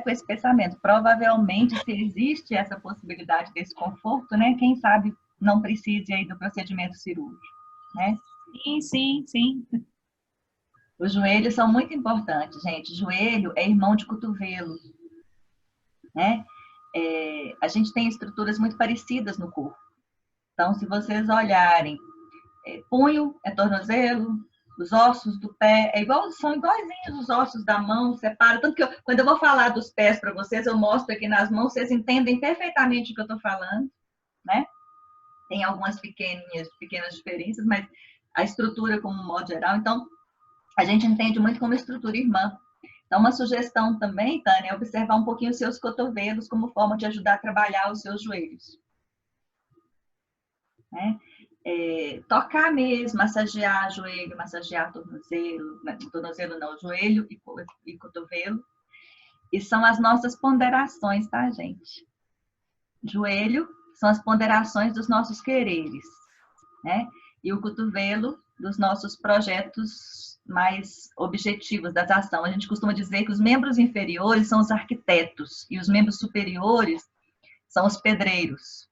esse pensamento. Provavelmente, se existe essa possibilidade desse conforto, né? Quem sabe não precise aí do procedimento cirúrgico, né? Sim. Os joelhos são muito importantes, gente. Joelho é irmão de cotovelo, né? A gente tem estruturas muito parecidas no corpo. Então, se vocês olharem, punho é tornozelo, os ossos do pé são iguaizinhos os ossos da mão, separa. Tanto que quando eu vou falar dos pés para vocês, eu mostro aqui nas mãos, vocês entendem perfeitamente o que eu estou falando, né? Tem algumas pequenas diferenças, mas a estrutura como modo geral, então, a gente entende muito como estrutura irmã. Então, uma sugestão também, Tânia, é observar um pouquinho os seus cotovelos como forma de ajudar a trabalhar os seus joelhos. Né? Tocar mesmo, massagear joelho, massagear tornozelo não, joelho e cotovelo. E são as nossas ponderações, tá, gente? Joelho são as ponderações dos nossos quereres, né? E o cotovelo dos nossos projetos mais objetivos das ações. A gente costuma dizer que os membros inferiores são os arquitetos e os membros superiores são os pedreiros,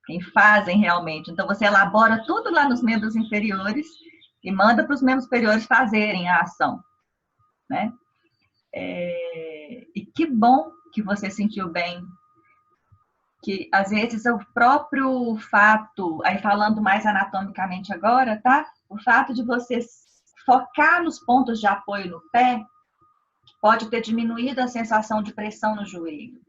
quem fazem realmente. Então, você elabora tudo lá nos membros inferiores e manda para os membros superiores fazerem a ação, né? E que bom que você sentiu bem, que às vezes o próprio fato, aí falando mais anatomicamente agora, tá? O fato de você focar nos pontos de apoio no pé pode ter diminuído a sensação de pressão no joelho.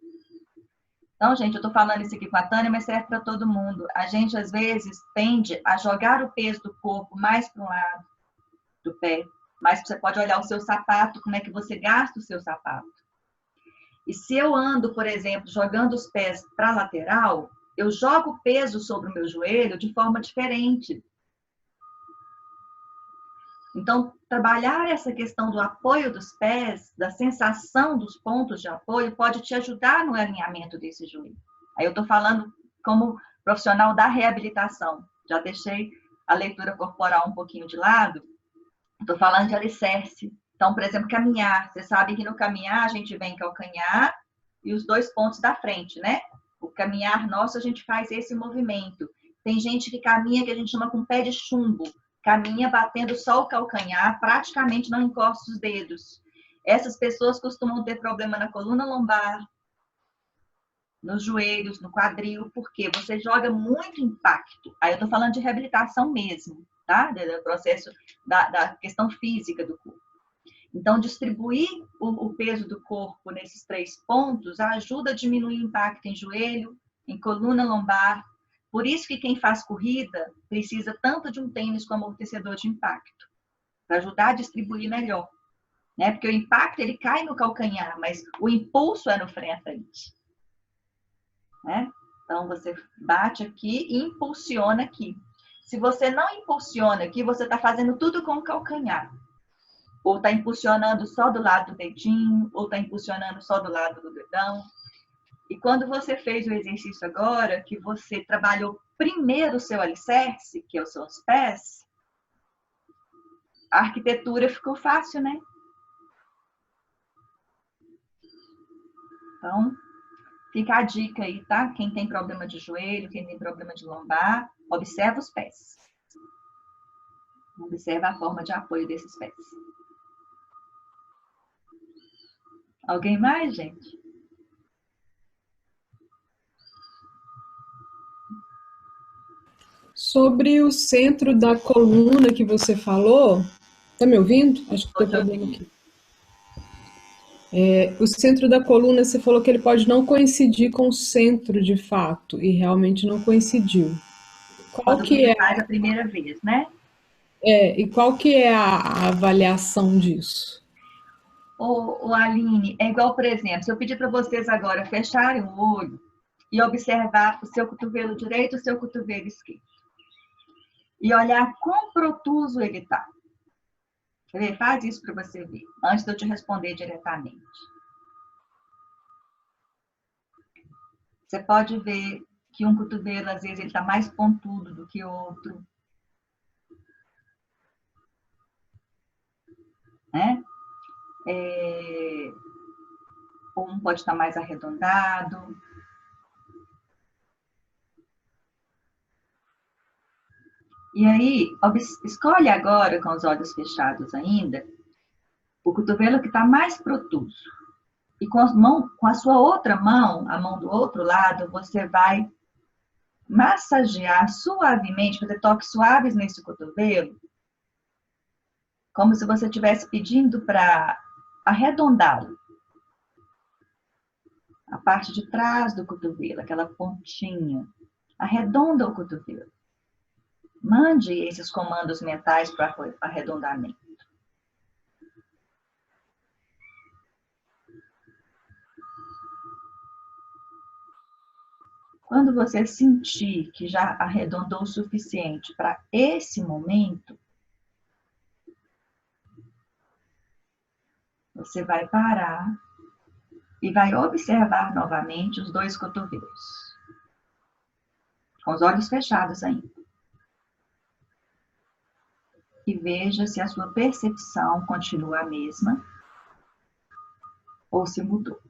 Então, gente, eu estou falando isso aqui com a Tânia, mas serve para todo mundo. A gente, às vezes, tende a jogar o peso do corpo mais para um lado do pé mas você pode olhar o seu sapato, como é que você gasta o seu sapato. E se eu ando, por exemplo, jogando os pés para a lateral, eu jogo peso sobre o meu joelho de forma diferente. Então, trabalhar essa questão do apoio dos pés, da sensação dos pontos de apoio, pode te ajudar no alinhamento desse joelho. Aí eu estou falando como profissional da reabilitação. Já deixei a leitura corporal um pouquinho de lado. Estou falando de alicerce. Então, por exemplo, caminhar. Você sabe que no caminhar a gente vem calcanhar e os 2 pontos da frente, né? O caminhar nosso, a gente faz esse movimento. Tem gente que caminha, que a gente chama com pé de chumbo. Caminha batendo só o calcanhar, praticamente não encosta os dedos. Essas pessoas costumam ter problema na coluna lombar, nos joelhos, no quadril, porque você joga muito impacto. Aí eu estou falando de reabilitação mesmo, tá? Do processo da questão física do corpo. Então, distribuir o peso do corpo nesses 3 pontos ajuda a diminuir o impacto em joelho, em coluna lombar. Por isso que quem faz corrida precisa tanto de um tênis como amortecedor de impacto, para ajudar a distribuir melhor, né? Porque o impacto ele cai no calcanhar, mas o impulso é no freio à frente, né? Então você bate aqui e impulsiona aqui. Se você não impulsiona aqui, você está fazendo tudo com o calcanhar. Ou está impulsionando só do lado do dedinho, ou está impulsionando só do lado do dedão. E quando você fez o exercício agora, que você trabalhou primeiro o seu alicerce, que são os pés, a arquitetura ficou fácil, né? Então, fica a dica aí, tá? Quem tem problema de joelho, quem tem problema de lombar, observa os pés. Observa a forma de apoio desses pés. Alguém mais, gente? Sobre o centro da coluna que você falou, tá me ouvindo? Acho que tem problema aqui. O centro da coluna, você falou que ele pode não coincidir com o centro de fato, e realmente não coincidiu. Qual que é? Faz a primeira vez, né? E qual que é a avaliação disso? Ô, Aline, é igual, por exemplo, se eu pedir para vocês agora fecharem o olho e observar o seu cotovelo direito e o seu cotovelo esquerdo. E olhar quão protuso ele está. Faz isso para você ver, antes de eu te responder diretamente. Você pode ver que um cotovelo, às vezes, ele está mais pontudo do que outro. Né? Um pode estar mais arredondado. E aí, escolhe agora, com os olhos fechados ainda, o cotovelo que está mais protuso. E com a sua outra mão, a mão do outro lado, você vai massagear suavemente, fazer toques suaves nesse cotovelo, como se você estivesse pedindo para arredondá-lo. A parte de trás do cotovelo, aquela pontinha. Arredonda o cotovelo. Mande esses comandos mentais para arredondamento. Quando você sentir que já arredondou o suficiente para esse momento, você vai parar e vai observar novamente os 2 cotovelos, com os olhos fechados ainda. E veja se a sua percepção continua a mesma ou se mudou.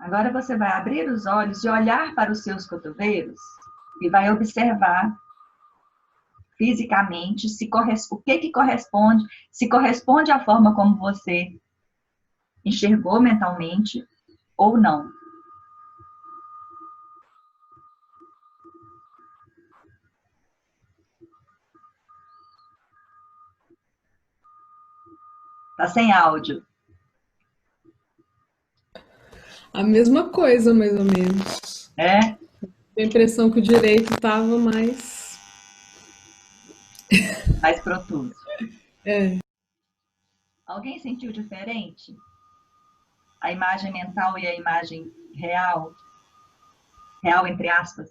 Agora você vai abrir os olhos e olhar para os seus cotovelos e vai observar fisicamente o que corresponde, se corresponde à forma como você enxergou mentalmente ou não. Tá sem áudio. A mesma coisa, mais ou menos. É? A impressão que o direito estava mais mais protuso. É. Alguém sentiu diferente? A imagem mental e a imagem real? Real, entre aspas.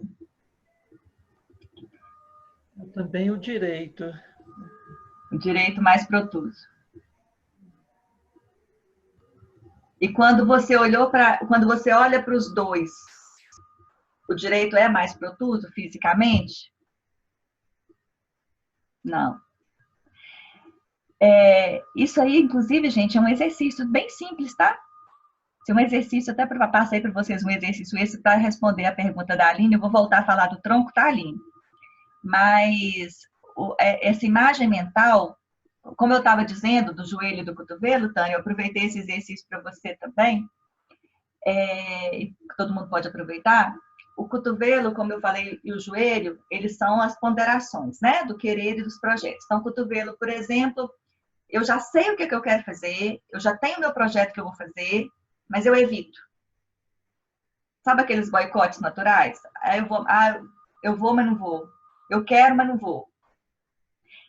Também o direito. O direito mais protuso. E quando você olha para os dois, o direito é mais protuso fisicamente? Não. Isso aí, inclusive, gente, é um exercício bem simples, tá? Se um exercício, até passei para vocês um exercício esse para responder a pergunta da Aline, eu vou voltar a falar do tronco, tá, Aline? Mas essa imagem mental, como eu estava dizendo, do joelho e do cotovelo, Tânia, eu aproveitei esse exercício para você também, todo mundo pode aproveitar. O cotovelo, como eu falei, e o joelho, eles são as ponderações, né, do querer e dos projetos. Então, o cotovelo, por exemplo, eu já sei o que eu quero fazer, eu já tenho o meu projeto que eu vou fazer, mas eu evito. Sabe aqueles boicotes naturais? Eu vou, mas não vou. Eu quero, mas não vou.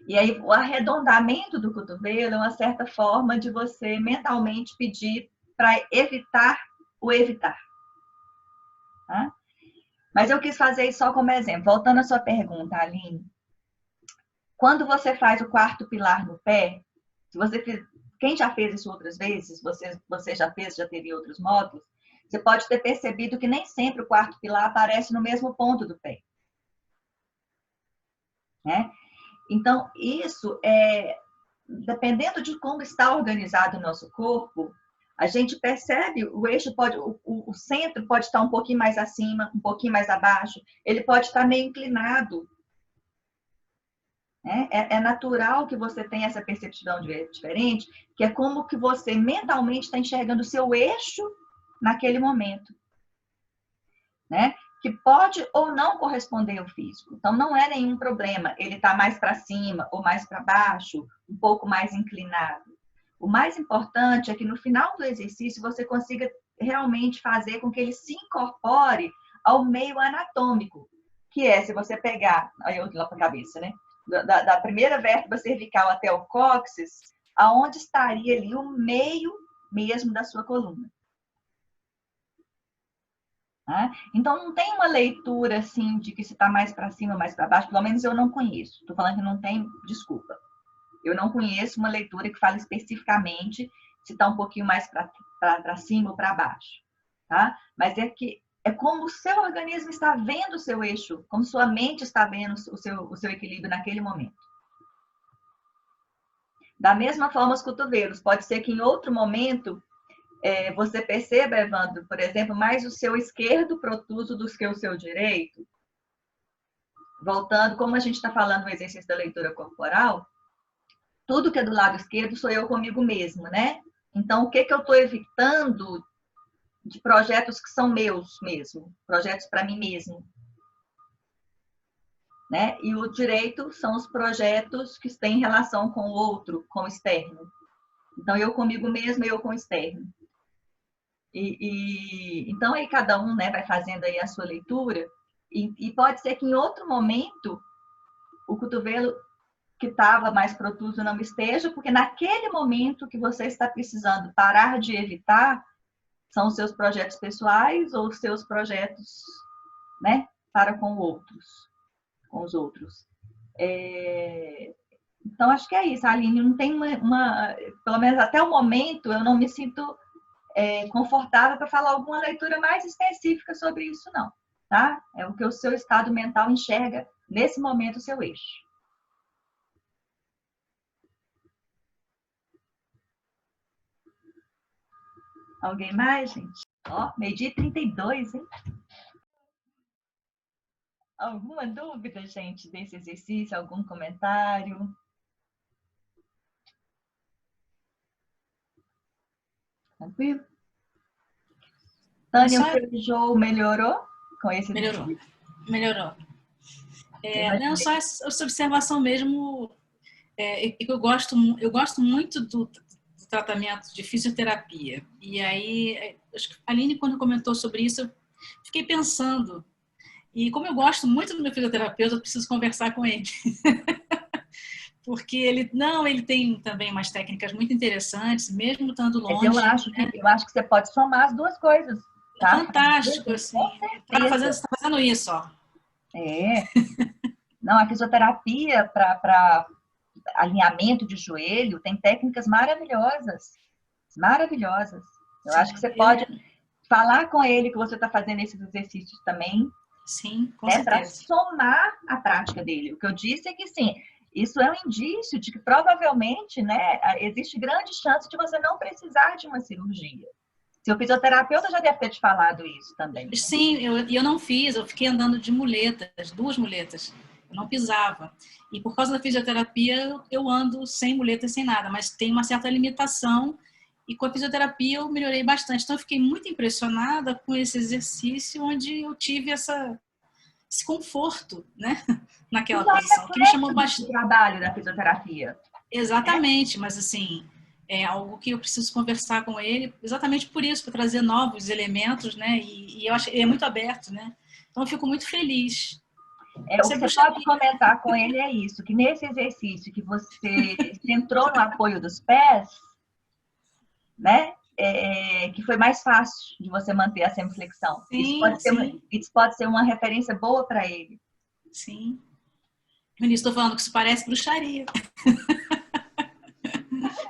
E aí, o arredondamento do cotovelo é uma certa forma de você mentalmente pedir para evitar o evitar. Tá? Mas eu quis fazer isso só como exemplo. Voltando à sua pergunta, Aline. Quando você faz o quarto pilar no pé, se você fez, quem já fez isso outras vezes, você já fez, já teve outros módulos, você pode ter percebido que nem sempre o quarto pilar aparece no mesmo ponto do pé. Né? Então, isso dependendo de como está organizado o nosso corpo, a gente percebe, o eixo o centro pode estar um pouquinho mais acima, um pouquinho mais abaixo, ele pode estar meio inclinado. Né? É natural que você tenha essa percepção diferente, que é como que você mentalmente está enxergando o seu eixo naquele momento. Né? Que pode ou não corresponder ao físico. Então, não é nenhum problema ele está mais para cima ou mais para baixo, um pouco mais inclinado. O mais importante é que no final do exercício você consiga realmente fazer com que ele se incorpore ao meio anatômico, que é, se você pegar, aí eu lá para a cabeça, né? Da primeira vértebra cervical até o cóccix, aonde estaria ali o meio mesmo da sua coluna. Então, não tem uma leitura assim de que se está mais para cima ou mais para baixo, pelo menos eu não conheço. Estou falando que não tem, desculpa. Eu não conheço uma leitura que fale especificamente se está um pouquinho mais para cima ou para baixo. Tá? Mas é como o seu organismo está vendo o seu eixo, como sua mente está vendo o seu equilíbrio naquele momento. Da mesma forma, os cotovelos. Pode ser que em outro momento você perceba, Evandro, por exemplo, mais o seu esquerdo protuso do que o seu direito. Voltando, como a gente está falando no exercício da leitura corporal, tudo que é do lado esquerdo sou eu comigo mesmo, né? Então, o que eu estou evitando de projetos que são meus mesmo, projetos para mim mesmo. Né? E o direito são os projetos que têm relação com o outro, com o externo. Então, eu comigo mesmo, eu com o externo. Então, aí cada um, né, vai fazendo aí a sua leitura, e pode ser que em outro momento o cotovelo que estava mais protuso não esteja, porque naquele momento que você está precisando parar de evitar, são os seus projetos pessoais ou os seus projetos, né, para com os outros. Então, acho que é isso, Aline, não tem pelo menos até o momento, eu não me sinto confortável para falar alguma leitura mais específica sobre isso, não. Tá? É o que o seu estado mental enxerga nesse momento, o seu eixo. Alguém mais, gente? Ó, 12:32, hein? Alguma dúvida, gente, desse exercício? Algum comentário? Tranquilo? Tânia, o seu enjoo melhorou com esse exercício? Melhorou. Não, só essa observação mesmo, eu gosto muito do tratamento de fisioterapia. E aí, acho que a Aline, quando comentou sobre isso, eu fiquei pensando. E como eu gosto muito do meu fisioterapeuta, eu preciso conversar com ele. porque ele tem também umas técnicas muito interessantes, mesmo estando longe. Eu acho que você pode somar as duas coisas. É tá? fantástico, assim. Você está fazendo isso, ó. Não, a fisioterapia para alinhamento de joelho tem técnicas maravilhosas. Maravilhosas. Eu acho que você pode falar com ele que você está fazendo esses exercícios também. Sim, com Para certeza. somar a prática dele. O que eu disse é que, sim, isso é um indício de que provavelmente, né, existe grande chance de você não precisar de uma cirurgia. Seu fisioterapeuta já deve ter te falado isso também. Né? Sim, eu não fiz, eu fiquei andando de muletas, 2 muletas. Eu não pisava. E por causa da fisioterapia, eu ando sem muletas, sem nada, mas tem uma certa limitação. E com a fisioterapia eu melhorei bastante. Então eu fiquei muito impressionada com esse exercício onde eu tive esse conforto, né? Naquela posição. Que me chamou bastante. O trabalho da fisioterapia. Exatamente, mas assim, é algo que eu preciso conversar com ele, exatamente por isso, para trazer novos elementos, né? E eu acho que ele é muito aberto, né? Então eu fico muito feliz. O que você pode comentar com ele é isso, que nesse exercício que você entrou no apoio dos pés, né? Que foi mais fácil de você manter a semiflexão. Isso pode ser uma referência boa para ele. Sim. Ministro, estou falando que isso parece bruxaria.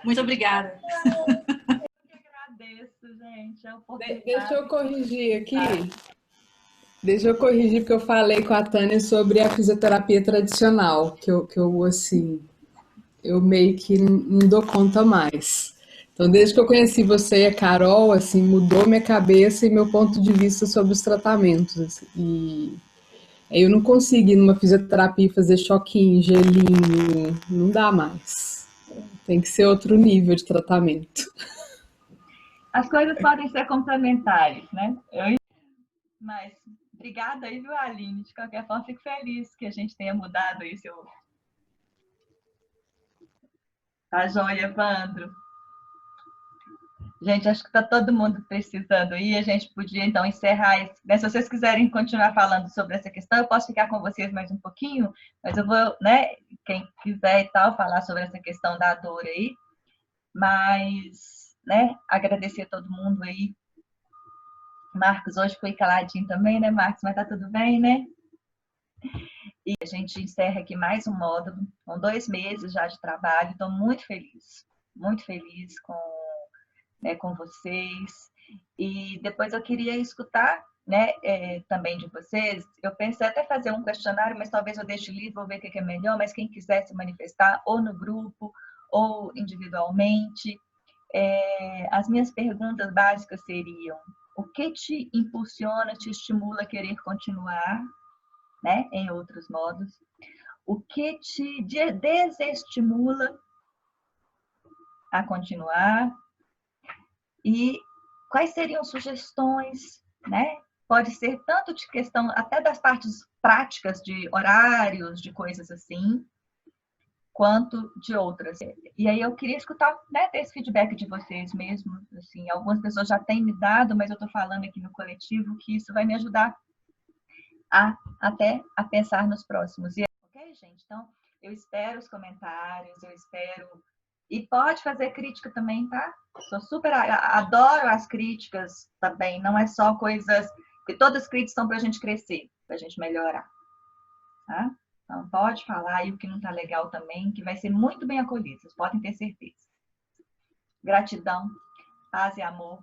Muito obrigada. Eu que agradeço, gente. A oportunidade. Deixa eu corrigir aqui. Deixa eu corrigir, porque eu falei com a Tânia sobre a fisioterapia tradicional, que eu assim, eu meio que não dou conta mais. Então, desde que eu conheci você e a Carol, assim, mudou minha cabeça e meu ponto de vista sobre os tratamentos. Assim, e eu não consigo ir numa fisioterapia e fazer choquinho, gelinho, não dá mais. Tem que ser outro nível de tratamento. As coisas podem ser complementares, né? Mas obrigada aí, viu, Aline? De qualquer forma, fico feliz que a gente tenha mudado aí seu... Tá joia, Evandro? Gente, acho que está todo mundo precisando ir. A gente podia, então, encerrar. Se vocês quiserem continuar falando sobre essa questão, eu posso ficar com vocês mais um pouquinho, mas eu vou, né, quem quiser e tal, falar sobre essa questão da dor aí. Mas, né, agradecer a todo mundo aí. Marcos hoje foi caladinho também, né, Marcos? Mas tá tudo bem, né? E a gente encerra aqui mais um módulo, com 2 meses já de trabalho. Estou muito feliz com vocês. E depois eu queria escutar, né, também de vocês. Eu pensei até fazer um questionário, mas talvez eu deixe livre, vou ver o que é melhor. Mas quem quiser se manifestar, ou no grupo, ou individualmente. As minhas perguntas básicas seriam: o que te impulsiona, te estimula a querer continuar, né, em outros modos? O que te desestimula a continuar? E quais seriam sugestões, né? Pode ser tanto de questão até das partes práticas de horários, de coisas assim, quanto de outras. E aí eu queria escutar, né, ter esse feedback de vocês mesmo. Assim, algumas pessoas já têm me dado, mas eu estou falando aqui no coletivo que isso vai me ajudar até a pensar nos próximos. E, ok, gente? Então, eu espero os comentários, eu espero... E pode fazer crítica também, tá? Adoro as críticas também, não é só coisas... Porque todas as críticas são para a gente crescer, para a gente melhorar, tá? Então, pode falar aí o que não está legal também, que vai ser muito bem acolhido, vocês podem ter certeza. Gratidão, paz e amor.